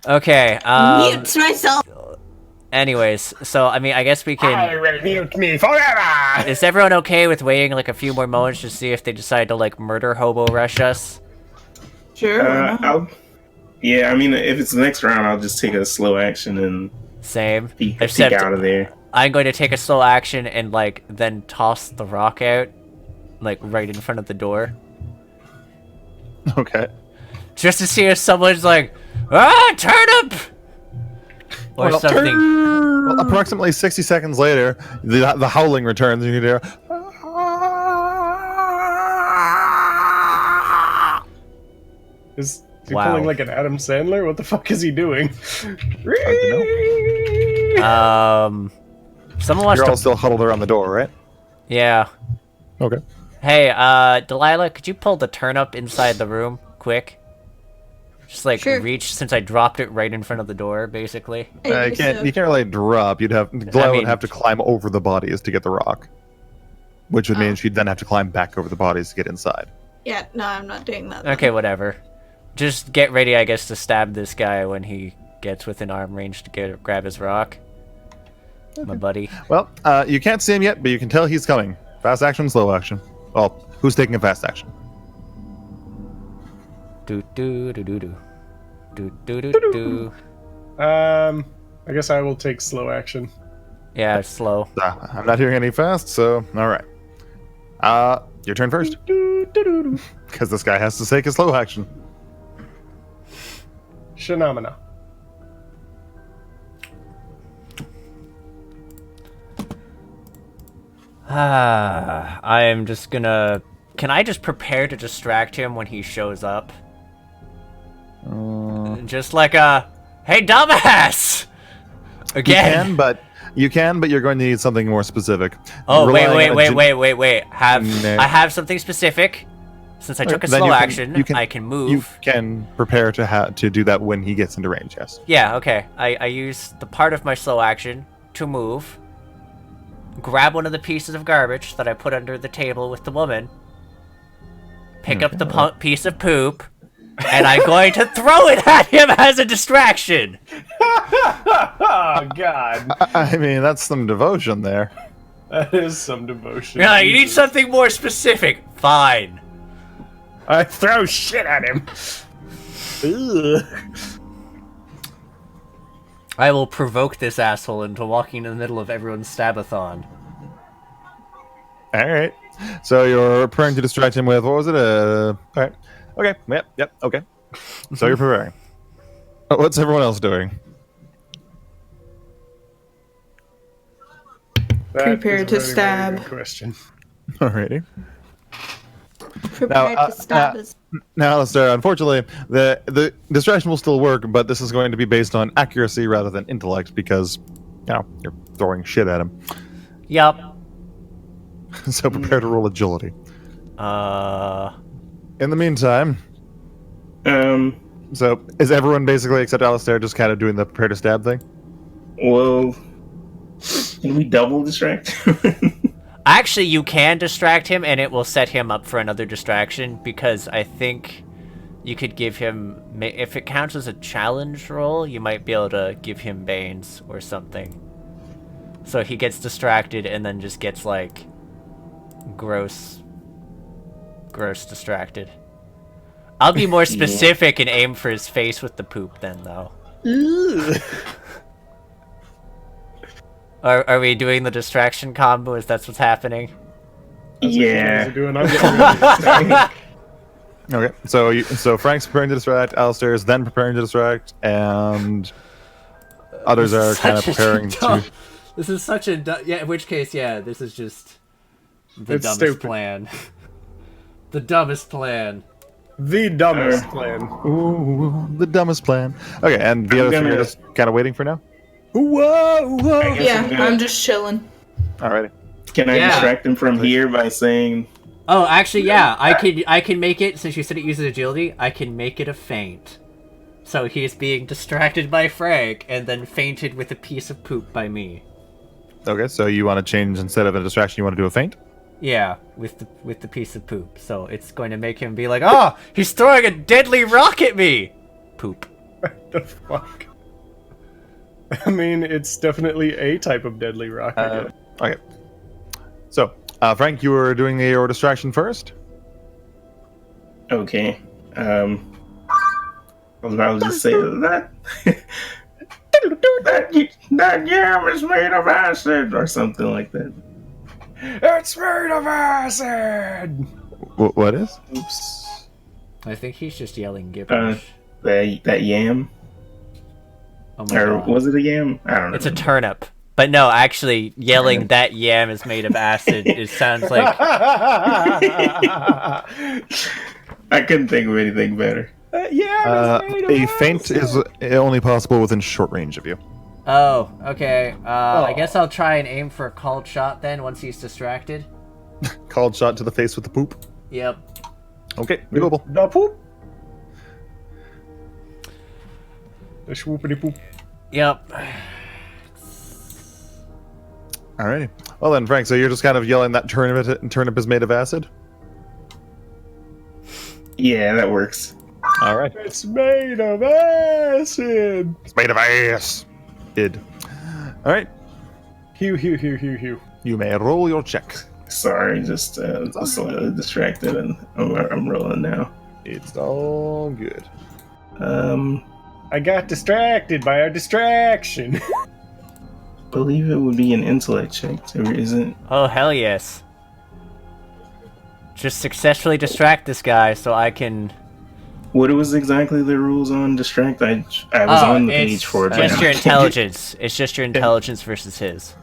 Okay, Mute myself. anyways, so, I mean, I guess we can... I will mute me forever! Is everyone okay with waiting, like, a few more moments to see if they decide to, like, murder hobo rush us? Sure. why not? Yeah, I mean, if it's the next round, I'll just take a slow action and Same. peek Except out of there. I'm going to take a slow action and, like, then toss the rock out, like, right in front of the door. Okay. Just to see if someone's like, ah, turnip! Or Well, something. Well, approximately 60 seconds later, the howling returns, and you can hear. Is he Wow. pulling like an Adam Sandler? What the fuck is he doing? Someone wants You're to... all still huddled around the door, right? Yeah. Okay. Hey, Delilah, could you pull the turnip inside the room, quick? Just, like, Sure. reach, since I dropped it right in front of the door, basically. You can't really drop. Delilah would have to climb over the bodies to get the rock, which would mean she'd then have to climb back over the bodies to get inside. Yeah, no, I'm not doing that. then. Okay, whatever. Just get ready, I guess, to stab this guy when he gets within arm range to grab his rock. My buddy. Well, you can't see him yet, but you can tell he's coming. Fast action, slow action. Well, who's taking a fast action? Do do do do do. Do do do do. I guess I will take slow action. Yeah, slow. I'm not hearing any fast, so all right. Your turn first, because this guy has to take a slow action. Phenomena. I am just gonna... Can I just prepare to distract him when he shows up? Just like a... Hey, dumbass! Again! You can, but you're going to need something more specific. Oh, Relying on a wait. Nah. I have something specific. Since I took a Then slow you can- action, you can- I can move. You can prepare to do that when he gets into range, yes. Yeah, okay. I use the part of my slow action to move, grab one of the pieces of garbage that I put under the table with the woman, pick up the piece of poop, and I'm going to throw it at him as a distraction! Oh, God. I mean, that's some devotion there. That is some devotion. Yeah, you need Jesus. something more specific. Fine. I throw shit at him. Ugh. I will provoke this asshole into walking in the middle of everyone's stabathon. All right. So you're preparing to distract him with, what was it? All right. Okay. Yep. Okay. So you're preparing. What's everyone else doing? Prepare to stab. Very good question. Alrighty. Prepare to stab us. Now, Alistair, unfortunately, the distraction will still work, but this is going to be based on accuracy rather than intellect because, you're throwing shit at him. Yup. So prepare to roll agility. In the meantime, so is everyone basically except Alistair just kind of doing the prepare to stab thing? Well, can we double distract? Actually, you can distract him, and it will set him up for another distraction, because I think you could give him... If it counts as a challenge roll, you might be able to give him Banes or something. So he gets distracted, and then just gets, like, gross distracted. I'll be more specific and aim for his face with the poop then, though. Are we doing the distraction combo? Is that what's happening? Yeah. Okay, so Frank's preparing to distract, Alistair's then preparing to distract, and others are kind of preparing to... This is such a... Yeah, in which case, yeah, this is just the dumbest stupid. plan. The dumbest plan. The dumbest plan. Ooh, the dumbest plan. Okay, and the other three are just kind of waiting for now? Whoa! Yeah, I'm just chilling. Alrighty. Can I distract him from here by saying... Oh, actually, yeah, I can make it, since you said it uses agility, I can make it a feint. So he's being distracted by Frank, and then feinted with a piece of poop by me. Okay, so you want to change, instead of a distraction, you want to do a feint? Yeah, with the piece of poop. So it's going to make him be like, oh, he's throwing a deadly rock at me! Poop. What the fuck? I mean, it's definitely a type of deadly rock. Okay. So, Frank, you were doing your distraction first? Okay. I was about to just say that that yam is made of acid or something like that. It's made of acid! What is? Oops. I think he's just yelling gibberish. That yam? Oh my Or god. was it a yam? I don't know. It's a turnip. But no, actually, yelling that yam is made of acid, it sounds like... I couldn't think of anything better. A feint is only possible within short range of you. Oh, okay. I guess I'll try and aim for a called shot then, once he's distracted. Called shot to the face with the poop. Yep. Okay, doable. The poop? The swoopity poop. Yep. Alrighty. Well then, Frank, so you're just kind of yelling that turnip is made of acid? Yeah, that works. Alright. It's made of acid! It's made of ass. Alright. Hew. You may roll your check. Sorry, just slightly distracted, and I'm rolling now. It's all good. I got distracted by our distraction. Believe it would be an intellect check, or isn't? Oh, hell yes. Just successfully distract this guy so I can... What was exactly the rules on distract? I was on the page for it. It's just your intelligence. It's just your intelligence versus his.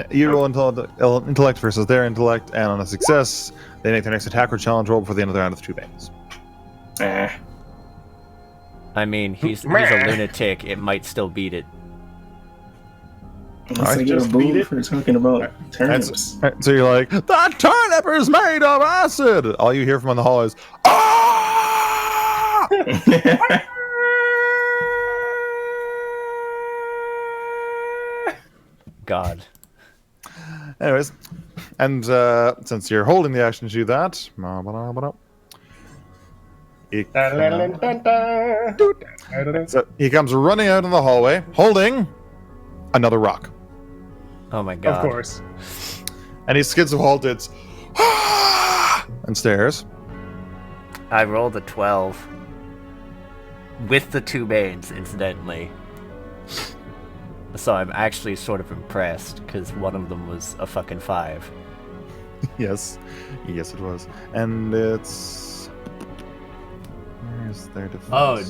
You roll intellect versus their intellect, and on a success, they make their next attack or challenge roll before the end of the round with 2 bangs. I mean, he's a lunatic. It might still beat it. Unless I get a boom for talking about turnips. Alright, so you're like, that turnip is made of acid! All you hear from on the hall is, ah! God. Anyways, and since you're holding the action to do that, so he comes running out in the hallway, holding another rock. Oh my god. Of course. And he skids to halt, it's and stares. I rolled a 12. With the 2 mains, incidentally. So I'm actually sort of impressed, because one of them was a fucking 5. Yes. Yes, it was. And it's... Where's their defense? Oh,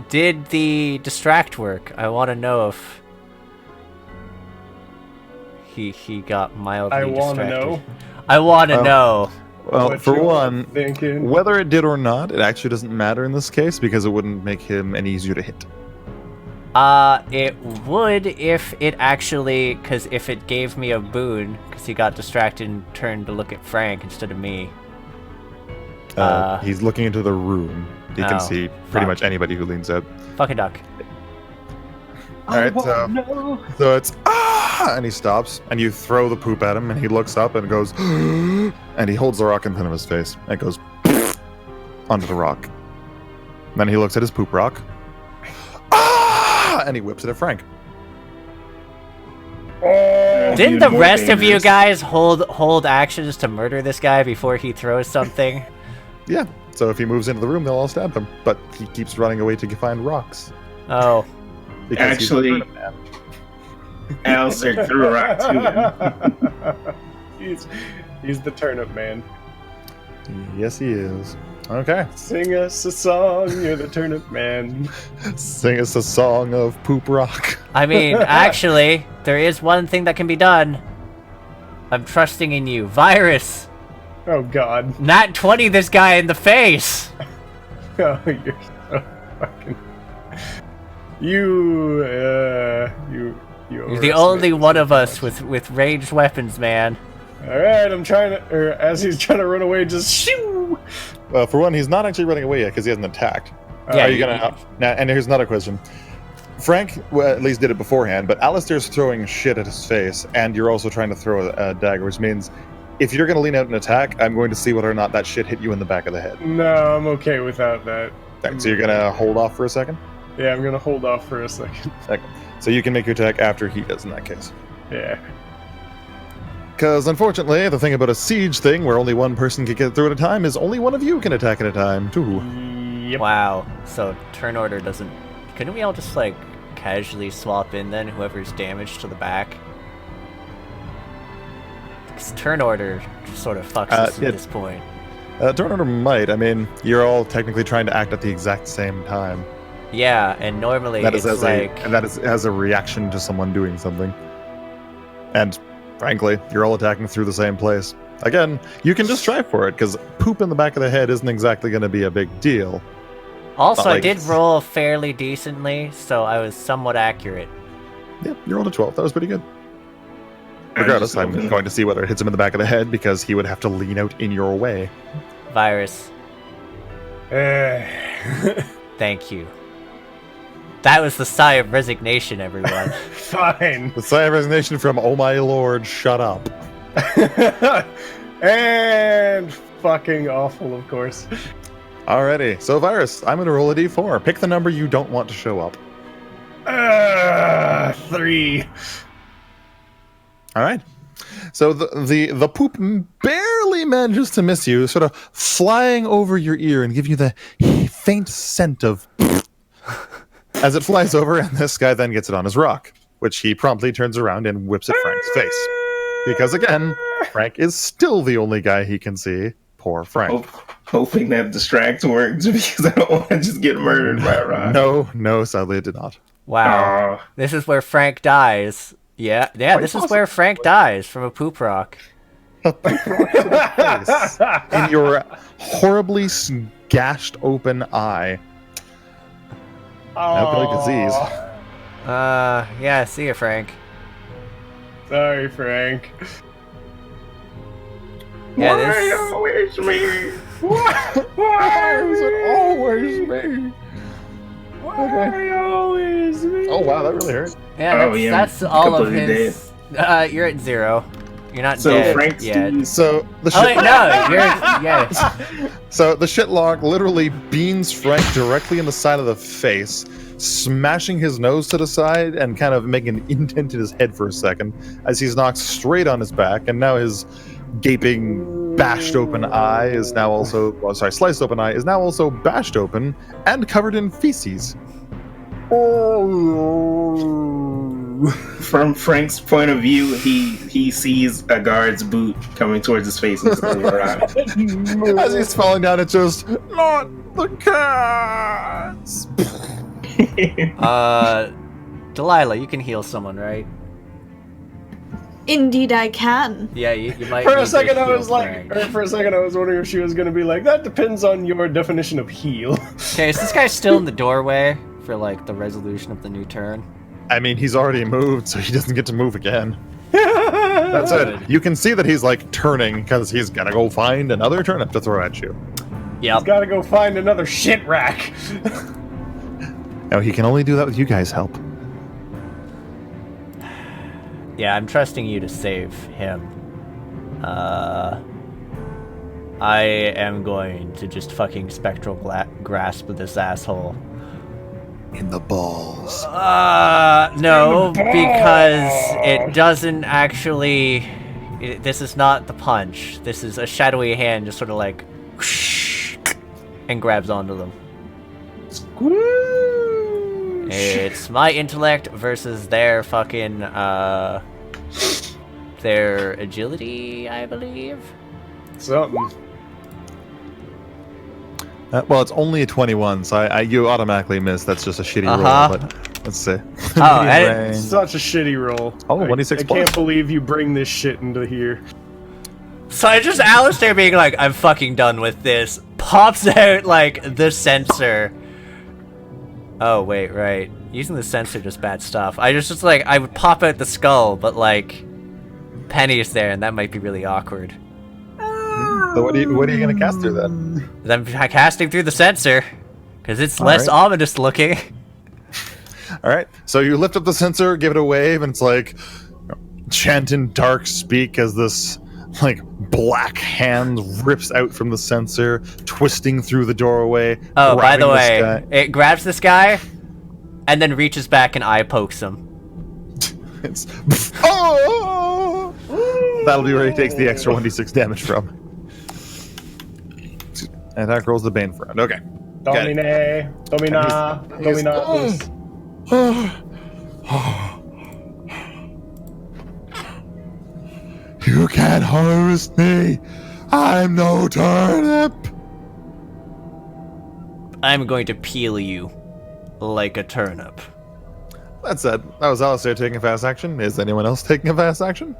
did the distract work? I want to know if he got mildly distracted. I want to know. I want to know. Well, what for you're one, thinking. whether it did or not, it actually doesn't matter in this case because it wouldn't make him any easier to hit. It would if it actually, because if it gave me a boon, because he got distracted and turned to look at Frank instead of me. He's looking into the room. He can see pretty fuck. much anybody who leans out. Fucking duck. All right, so it's and he stops, and you throw the poop at him, and he looks up and goes, and he holds the rock in front of his face, and it goes onto the rock. Then he looks at his poop rock, and he whips it at Frank. Didn't the rest of you guys hold actions to murder this guy before he throws something? Yeah, so if he moves into the room, they'll all stab him, but he keeps running away to find rocks. Oh. Because Actually, Alzir threw a rock to him. He's the turnip man. Yes, he is. Okay. Sing us a song, you're the turnip man. Sing us a song of poop rock. I mean, actually, there is one thing that can be done. I'm trusting in you. Virus! Oh god. Nat 20 this guy in the face! Oh, you're so fucking... You're You're the only one of us with ranged weapons, man. Alright, I'm trying to... Or as he's trying to run away, just shoo! Well, for one, he's not actually running away yet because he hasn't attacked. Yeah, Are you gonna... Now, and here's another question. Frank at least did it beforehand, but Alistair's throwing shit at his face, and you're also trying to throw a dagger, which means if you're going to lean out and attack, I'm going to see whether or not that shit hit you in the back of the head. No, I'm okay without that. Okay, so you're going to hold off for a second? Yeah, I'm gonna hold off for a second. Okay. So you can make your attack after he does in that case. Yeah. Because unfortunately, the thing about a siege thing where only one person can get through at a time is only one of you can attack at a time, too. Yep. Wow. So turn order doesn't... Couldn't we all just, like, casually swap in then, whoever's damaged to the back? Because turn order just sort of fucks us at this point. Turn order might. I mean, you're all technically trying to act at the exact same time. Yeah, and normally That is it's like... and that is as a reaction to someone doing something. And frankly, you're all attacking through the same place. Again, you can just try for it, because poop in the back of the head isn't exactly going to be a big deal. Also, Not like- I did roll fairly decently, so I was somewhat accurate. Yeah, you rolled a 12. That was pretty good. Regardless, I'm going to see whether it hits him in the back of the head, because he would have to lean out in your way. Virus, thank you. That was the sigh of resignation, everyone. Fine. The sigh of resignation from, oh my lord, shut up. And fucking awful, of course. Alrighty, so Virus, I'm going to roll a d4. Pick the number you don't want to show up. 3. Alright. So the poop barely manages to miss you, sort of flying over your ear and give you the faint scent of as it flies over, and this guy then gets it on his rock, which he promptly turns around and whips at Frank's face. Because again, Frank is still the only guy he can see. Poor Frank. Hoping that distract works because I don't want to just get murdered by a rock. No, sadly it did not. Wow. This is where Frank dies. Yeah, this is where Frank dies from a poop rock. A poop rock to the face in your horribly gashed open eye. Now like disease. Yeah, see ya, Frank. Sorry, Frank. Yeah, Why always me? Why is it always me? Why always me? Oh wow, that really hurt. Yeah, that's all of completely his... you're at 0. You're not So dead Frank's yet. So the Oh shit wait, no, you're... Yes. So the shitlog literally beans Frank directly in the side of the face, smashing his nose to the side and kind of making an indent in his head for a second as he's knocked straight on his back, and now his gaping bashed open eye is now also, sliced open eye is now also bashed open and covered in feces. From Frank's point of view, he sees a guard's boot coming towards his face and spinning around. As he's falling down, it's just, not the cats! Delilah, you can heal someone, right? Indeed, I can. Yeah, you might. For need a to second, I heal was like, Frank. or for a second, I was wondering if she was going to be like, that depends on your definition of heal. Okay, is this guy still in the doorway for like the resolution of the new turn? I mean, he's already moved, so he doesn't get to move again. That's it. You can see that he's like turning because he's gonna go find another turnip to throw at you. Yep. Gotta go find another shit rack. Now he can only do that with you guys' help. Yeah, I'm trusting you to save him. I am going to just fucking spectral grasp this asshole. In the balls. No, because it doesn't actually... this is not the punch. This is a shadowy hand just sort of like... whoosh, and grabs onto them. It's my intellect versus their fucking, their agility, I believe? Something. Well, it's only a 21, so you automatically miss. That's just a shitty roll, but let's see. Oh, and Such a shitty roll. Oh, 1d6 I can't believe you bring this shit into here. so I just Alistair being like, I'm fucking done with this, pops out, like, the sensor. Oh, wait, right. Using the sensor just bad stuff. I just like, I would pop out the skull, but, like, Penny's there, and that might be really awkward. So what are you going to cast through then? I'm casting through the sensor, because it's All less right. ominous looking. All right, so you lift up the sensor, give it a wave, and it's like chant in dark speak as this like black hand rips out from the sensor, twisting through the doorway. Oh, by the grabbing way, this guy. it grabs this guy, and then reaches back and eye pokes him. It's oh! That'll be where he takes the extra 1d6 damage from. And that rolls the Bane friend. Okay. Got it. Domina. You can't harvest me. I'm no turnip. I'm going to peel you like a turnip. That said, that was Alistair taking a fast action. Is anyone else taking a fast action?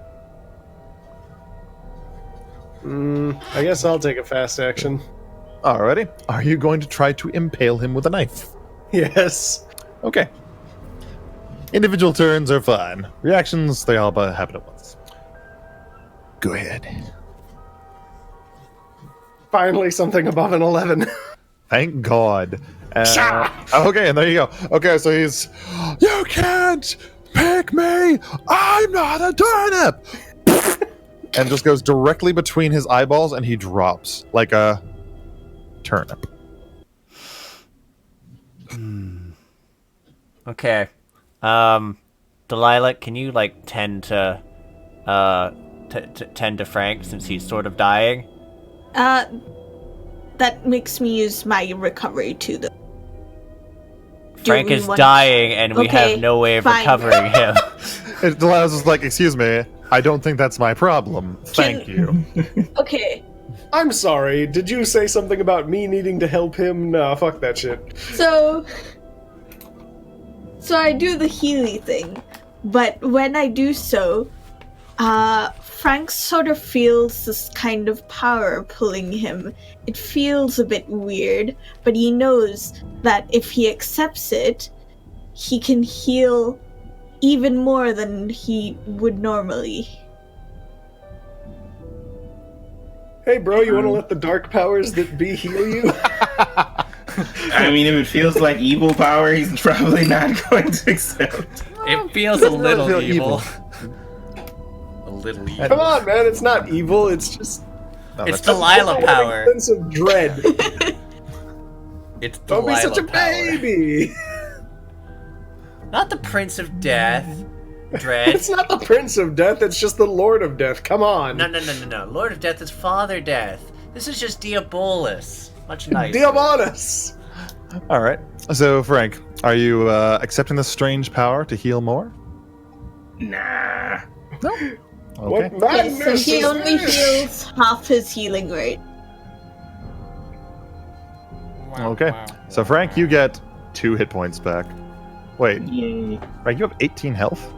I guess I'll take a fast action. Alrighty. Are you going to try to impale him with a knife? Yes. Okay. Individual turns are fine. Reactions, they all happen at once. Go ahead. Finally, something above an 11. Thank God. Okay, and there you go. Okay, so he's... You can't pick me! I'm not a turnip! And just goes directly between his eyeballs, and he drops like a turnip. Okay. Delilah, can you like tend to Frank since he's sort of dying? That makes me use my recovery to the. Frank is dying, and we Okay, have no way of fine. recovering him. And Delilah's just like, excuse me, I don't think that's my problem. Thank you. Okay, I'm sorry. Did you say something about me needing to help him? Nah, fuck that shit. so I do the Healy thing, but when I do so, Frank sort of feels this kind of power pulling him. It feels a bit weird, but he knows that if he accepts it, he can heal even more than he would normally. Hey, bro, you want to let the dark powers that be heal you? I mean, if it feels like evil power, he's probably not going to accept. It feels a little feel evil. A little evil. Come on, man, it's not evil, it's just... No, It's that's- Delilah power. Sense of dread. It's Don't be Delilah such a power. baby! Not the Prince of Death. Dread. It's not the Prince of Death, it's just the Lord of Death. Come on. No. Lord of Death is Father Death. This is just Diabolus. Much nicer. Diabolus! All right. So, Frank, are you accepting this strange power to heal more? Nah. No. What Okay. Okay, so madness he is only this? heals half his healing rate. Okay. So, Frank, you get 2 hit points back. Wait, Yay. Frank, you have 18 health?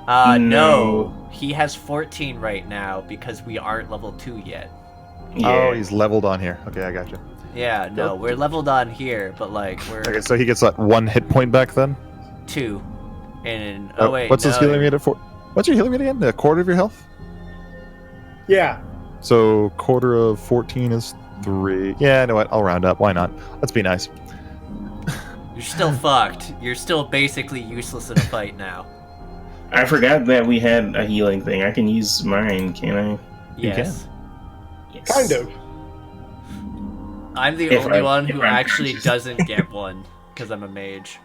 No. No. He has 14 right now because we aren't level 2 yet. Yeah. Oh, he's leveled on here. Okay, I got you. Yeah, no, we're leveled on here, but like we're Okay, so he gets like 1 hit point back then? 2. And What's his healing rate at 4? What's your healing rate again? A quarter of your health? Yeah. So quarter of 14 is 3. Yeah, you know what? I'll round up. Why not? Let's be nice. You're still fucked. You're still basically useless in a fight now. I forgot that we had a healing thing. I can use mine, can I? Yes. Yes. Kind of. I'm the If only I- one if who I'm actually conscious. doesn't get one because I'm a mage.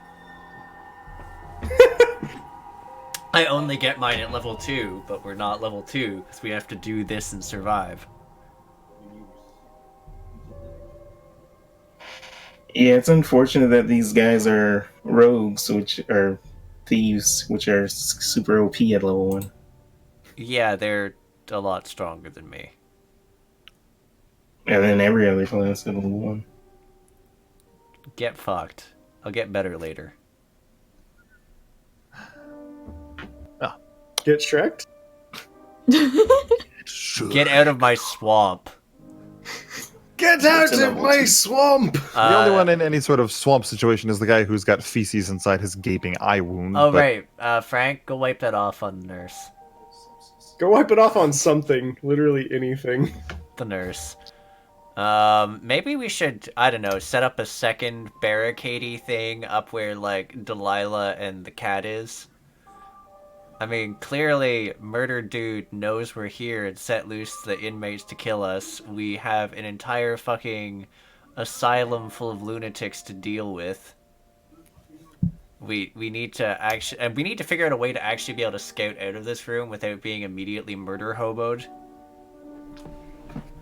I only get mine at level 2, but we're not level 2 because we have to do this and survive. Yeah, it's unfortunate that these guys are rogues, which are thieves, which are super OP at level 1. Yeah, they're a lot stronger than me. And then every other class at level 1. Get fucked. I'll get better later. Get Shrek'd? Get out of my swamp. Get out It's a of level my 2. swamp! The only one in any sort of swamp situation is the guy who's got feces inside his gaping eye wound. Oh, but- right. Frank, go wipe that off on the nurse. Go wipe it off on something. Literally anything. The nurse. Maybe we should, I don't know, set up a second barricadey thing up where, like, Delilah and the cat is. I mean, clearly, Murder Dude knows we're here and set loose the inmates to kill us. We have an entire fucking asylum full of lunatics to deal with. We need to actually, and we need to figure out a way to actually be able to scout out of this room without being immediately murder hoboed.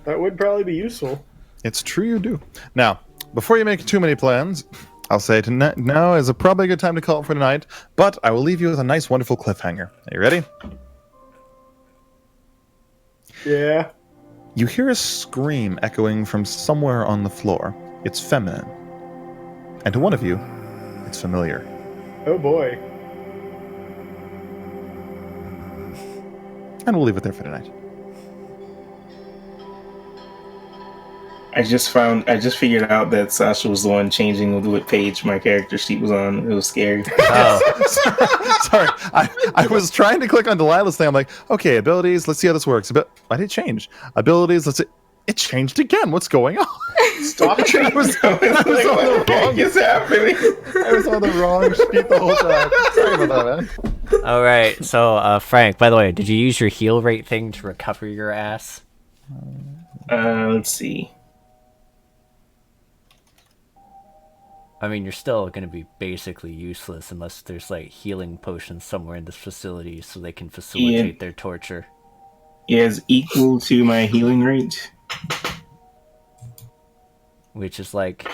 That would probably be useful. It's true you do. Now, before you make too many plans, I'll say now is probably a good time to call it for tonight, but I will leave you with a nice, wonderful cliffhanger. Are you ready? Yeah. You hear a scream echoing from somewhere on the floor. It's feminine. And to one of you, it's familiar. Oh boy. And we'll leave it there for tonight. I just figured out that Sasha was the one changing what page my character sheet was on. It was scary. Oh, Sorry, I was trying to click on Delilah's thing. I'm like, okay, abilities, let's see how this works. Why did it change? Abilities, let's see. It changed again. What's going on? Stop I changing. was on the wrong. is happening? I was on the wrong sheet the whole time. Sorry about that, man. all right. So, Frank, by the way, did you use your heal rate thing to recover your ass? Let's see. I mean, you're still going to be basically useless unless there's, like, healing potions somewhere in this facility so they can facilitate their torture. Is equal to my healing rate. Which is, like...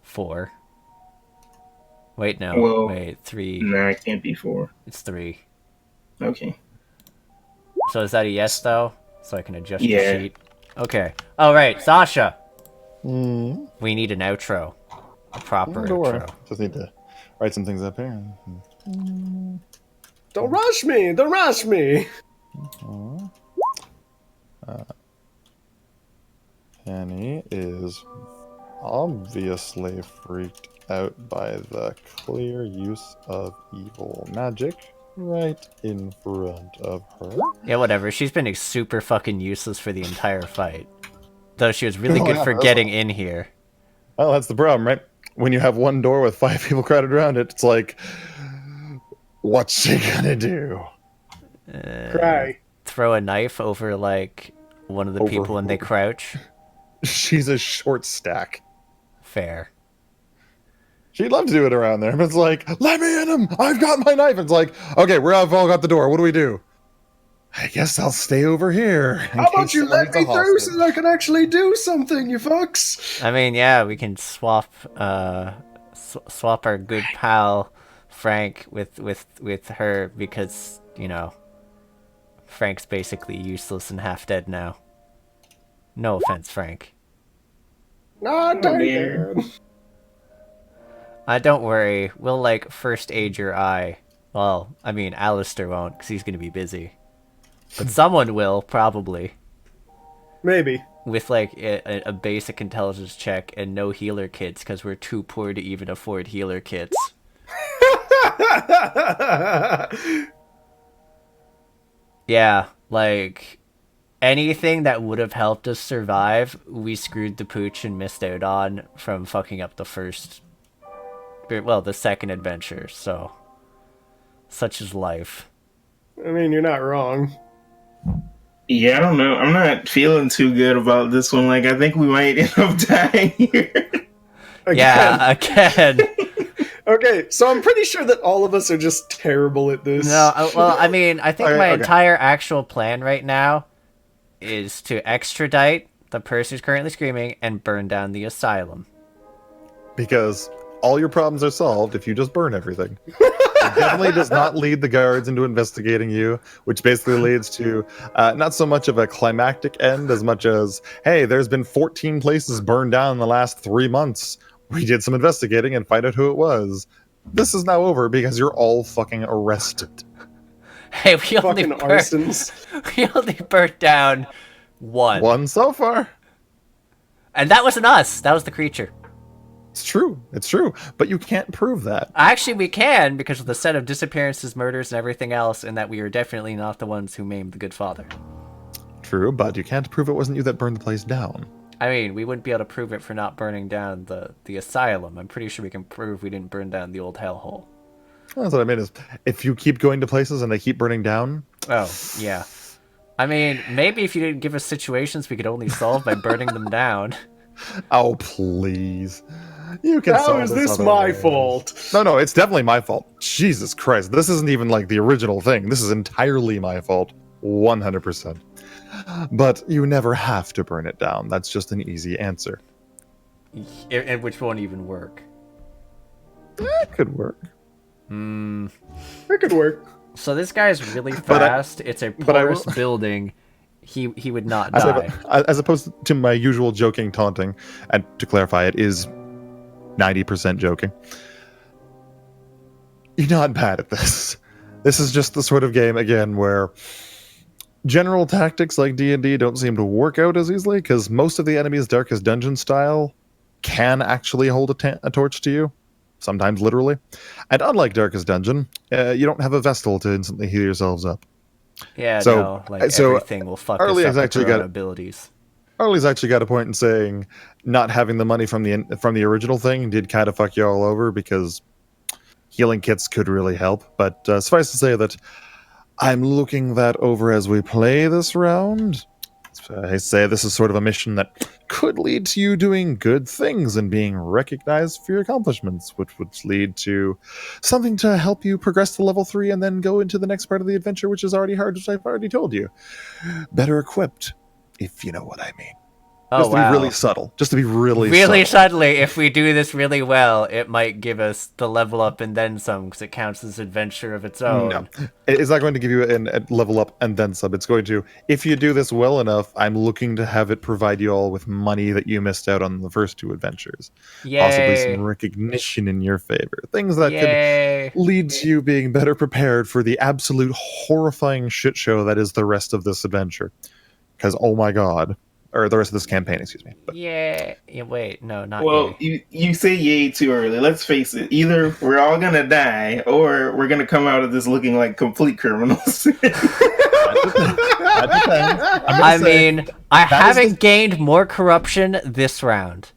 4. Wait, no. Well, Wait, 3. Nah, it can't be 4. It's 3. Okay. So is that a yes, though? So I can adjust the Yeah. sheet? Okay. All right, Sasha. Mm, We need an outro. A proper don't worry. outro. Just need to write some things up here. Don't rush me! Don't rush me! Penny is obviously freaked out by the clear use of evil magic right in front of her. Yeah, whatever. She's been super fucking useless for the entire fight. Though she was really Oh, good yeah, for that's getting in here. Well, that's the problem, right? When you have one door with 5 people crowded around it, it's like, what's she gonna do? Cry. Throw a knife over, like, one of the Over people when they crouch. She's a short stack. Fair. She'd love to do it around there, but it's like, let me in him! I've got my knife! It's like, okay, I've all got the door. What do we do? I guess I'll stay over here. How about you let me through so that I can actually do something, you fucks? I mean, yeah, we can swap swap our good pal Frank with her because, you know, Frank's basically useless and half dead now. No offense, Frank. Nah, damn. Don't worry. We'll, like, first aid your eye. Well, I mean, Alistair won't, because he's going to be busy. But someone will, probably. Maybe. With, like, a basic intelligence check and no healer kits, because we're too poor to even afford healer kits. Yeah, like, anything that would have helped us survive, we screwed the pooch and missed out on from fucking up the second adventure, so such is life. I mean, you're not wrong. Yeah, I don't know. I'm not feeling too good about this one. Like, I think we might end up dying here. Yeah, again. Okay, so I'm pretty sure that all of us are just terrible at this. No, well, I mean, I think my entire actual plan right now is to extradite the person who's currently screaming and burn down the asylum. Because all your problems are solved if you just burn everything. It definitely does not lead the guards into investigating you, which basically leads to not so much of a climactic end as much as, hey, there's been 14 places burned down in the last 3 months. We did some investigating and find out who it was. This is now over because you're all fucking arrested. Hey, we only burnt down one. One so far. And that wasn't us. That was the creature. It's true. It's true. But you can't prove that. Actually, we can because of the set of disappearances, murders, and everything else, and that we are definitely not the ones who maimed the good father. True, but you can't prove it wasn't you that burned the place down. I mean, we wouldn't be able to prove it for not burning down the asylum. I'm pretty sure we can prove we didn't burn down the old hellhole. That's what I mean is, if you keep going to places and they keep burning down... Oh, yeah. I mean, maybe if you didn't give us situations we could only solve by burning them down. Oh, please. You can solve How is this my fault? No, it's definitely my fault. Jesus Christ. This isn't even like the original thing. This is entirely my fault. 100%. But you never have to burn it down. That's just an easy answer. And which won't even work. It could work. It could work. So this guy's really fast. It's a porous building. He would not die. As opposed to my usual joking taunting, and to clarify, it is 90% joking. You're not bad at this. This is just the sort of game, again, where general tactics like D&D don't seem to work out as easily, because most of the enemies Darkest Dungeon style can actually hold a torch to you. Sometimes literally. And unlike Darkest Dungeon, you don't have a Vestal to instantly heal yourselves up. Yeah, everything will fuck us up with their own abilities. Arlye's actually got a point in saying not having the money from the original thing did kind of fuck you all over, because healing kits could really help. But suffice to say that I'm looking that over as we play this round. I say this is sort of a mission that could lead to you doing good things and being recognized for your accomplishments, which would lead to something to help you progress to level 3 and then go into the next part of the adventure, which is already hard, which I've already told you. Better equipped, if you know what I mean. Just to be really subtle. Just to be really subtly, if we do this really well, it might give us the level up and then some, because it counts as adventure of its own. No. It's not going to give you a level up and then some. It's going to, if you do this well enough, I'm looking to have it provide you all with money that you missed out on the first 2 adventures. Yay. Possibly some recognition in your favor. Things that could lead to you being better prepared for the absolute horrifying shit show that is the rest of this adventure. Because, oh my god. Or the rest of this campaign, excuse me. But. Yeah, wait, no, not well, yay. You say yay too early. Let's face it. Either we're all going to die, or we're going to come out of this looking like complete criminals. I mean, I haven't gained more corruption this round.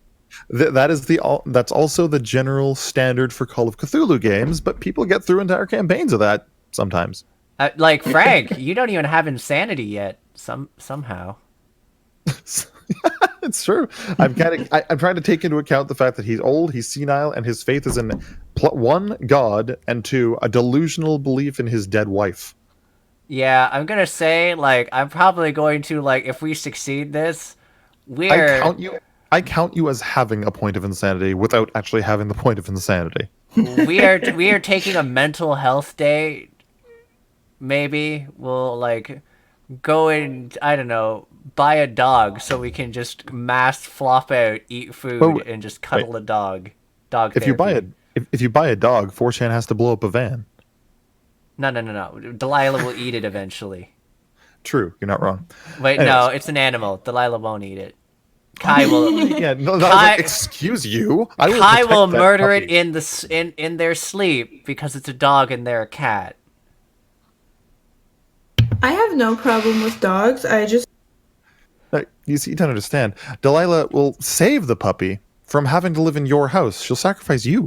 That's also the general standard for Call of Cthulhu games, but people get through entire campaigns of that sometimes. Like, Frank, you don't even have insanity yet, somehow. It's true. I'm trying to take into account the fact that he's old, he's senile, and his faith is in one, God, and two, a delusional belief in his dead wife. Yeah, I'm gonna say, like, I'm probably going to, like, if we succeed this, I count you as having a point of insanity without actually having the point of insanity. we are taking a mental health day. Maybe we'll like go and, I don't know, buy a dog so we can just mass flop out, eat food, and just cuddle a dog. Dog. If you buy a dog, 4chan has to blow up a van. No. Delilah will eat it eventually. True, you're not wrong. Wait, Anyways. no, it's an animal. Delilah won't eat it. Kai will. Yeah, no, that was like, excuse you. Kai will murder it in their sleep because it's a dog and they're a cat. I have no problem with dogs. I just You see, you don't understand. Delilah will save the puppy from having to live in your house. She'll sacrifice you.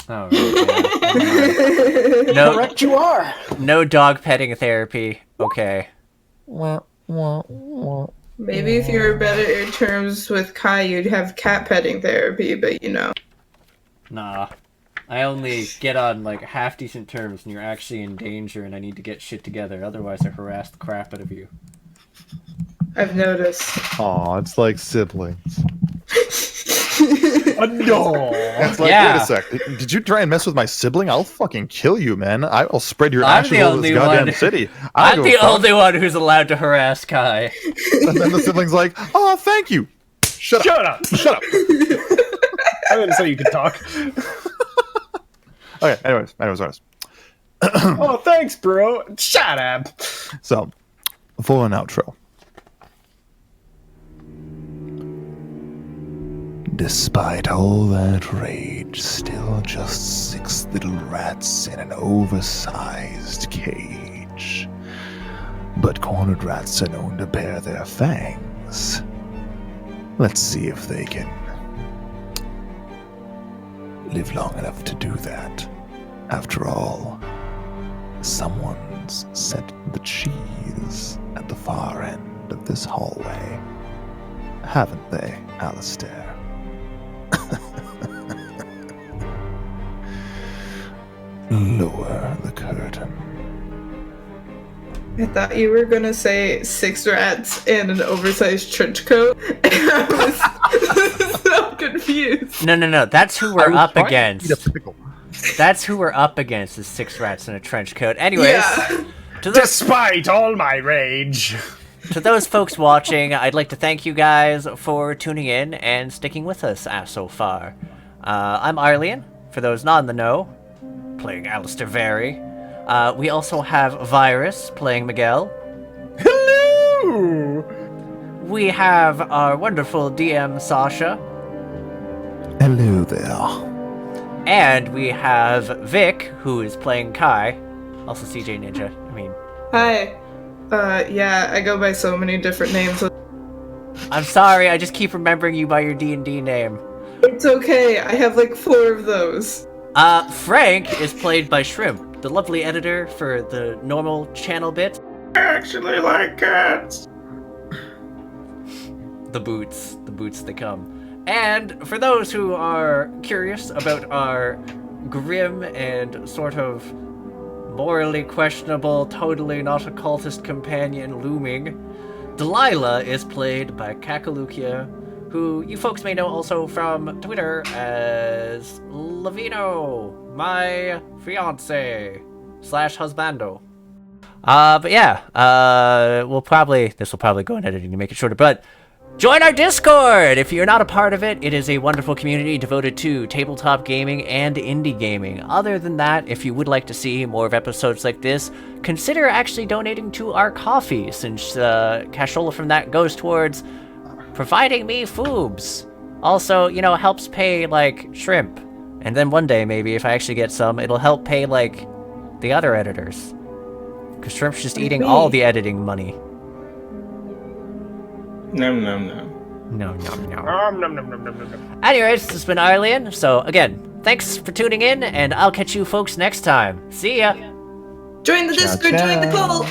Oh, right, yeah. No, Correct, you are. no dog petting therapy. Okay. maybe if you were better in terms with Kai, you'd have cat petting therapy. But Nah. I only get on, like, half-decent terms when you're actually in danger and I need to get shit together. Otherwise, I harass the crap out of you. I've noticed. Aw, it's like siblings. No. It's like, Yeah. wait a sec. Did you try and mess with my sibling? I'll fucking kill you, man. I'll spread your I'm ashes the over this only goddamn one. city. I'm the only one who's allowed to harass Kai. And then the sibling's like, oh, thank you. Shut up. Shut up. I didn't say you could talk. Okay, anyways. Oh, thanks, bro. Shut up. So, for an outro. Despite all that rage, still just 6 little rats in an oversized cage. But cornered rats are known to bare their fangs. Let's see if they can live long enough to do that. After all, someone's set the cheese at the far end of this hallway. Haven't they, Alistair? Lower the curtain. I thought you were gonna say 6 rats in an oversized trench coat. And I was so confused. No. That's who we're up against. Eat a pickle. That's who we're up against, is 6 rats in a trench coat. Anyways, Yeah. Despite all my rage. to those folks watching, I'd like to thank you guys for tuning in and sticking with us so far. I'm Arlyeon, for those not in the know, playing Alistair Very. We also have Virus, playing Miguel. Hello. We have our wonderful DM, Sasha. Hello there. And we have Vic, who is playing Kai. Also CJ Ninja. Hi. Yeah, I go by so many different names. I'm sorry, I just keep remembering you by your D&D name. It's okay. I have like 4 of those. Frank is played by Shrimp, the lovely editor for the normal channel bit. I actually like cats. The boots they come. And for those who are curious about our grim and sort of morally questionable, totally not occultist companion looming, Delilah is played by Kakalukia, who you folks may know also from Twitter as Lavino, my fiance / husbando. But yeah, this will probably go in editing to make it shorter, but join our Discord! If you're not a part of it, it is a wonderful community devoted to tabletop gaming and indie gaming. Other than that, if you would like to see more of episodes like this, consider actually donating to our coffee, since cashola from that goes towards providing me foobs. Also, helps pay, like, Shrimp. And then one day, maybe, if I actually get some, it'll help pay, like, the other editors. Because Shrimp's just eating all the editing money. Nom. No. Nom, nom, nom, nom, nom, nom. Anyways, this has been Arlyeon, so again, thanks for tuning in, and I'll catch you folks next time. See ya! Join the Discord, join the cult.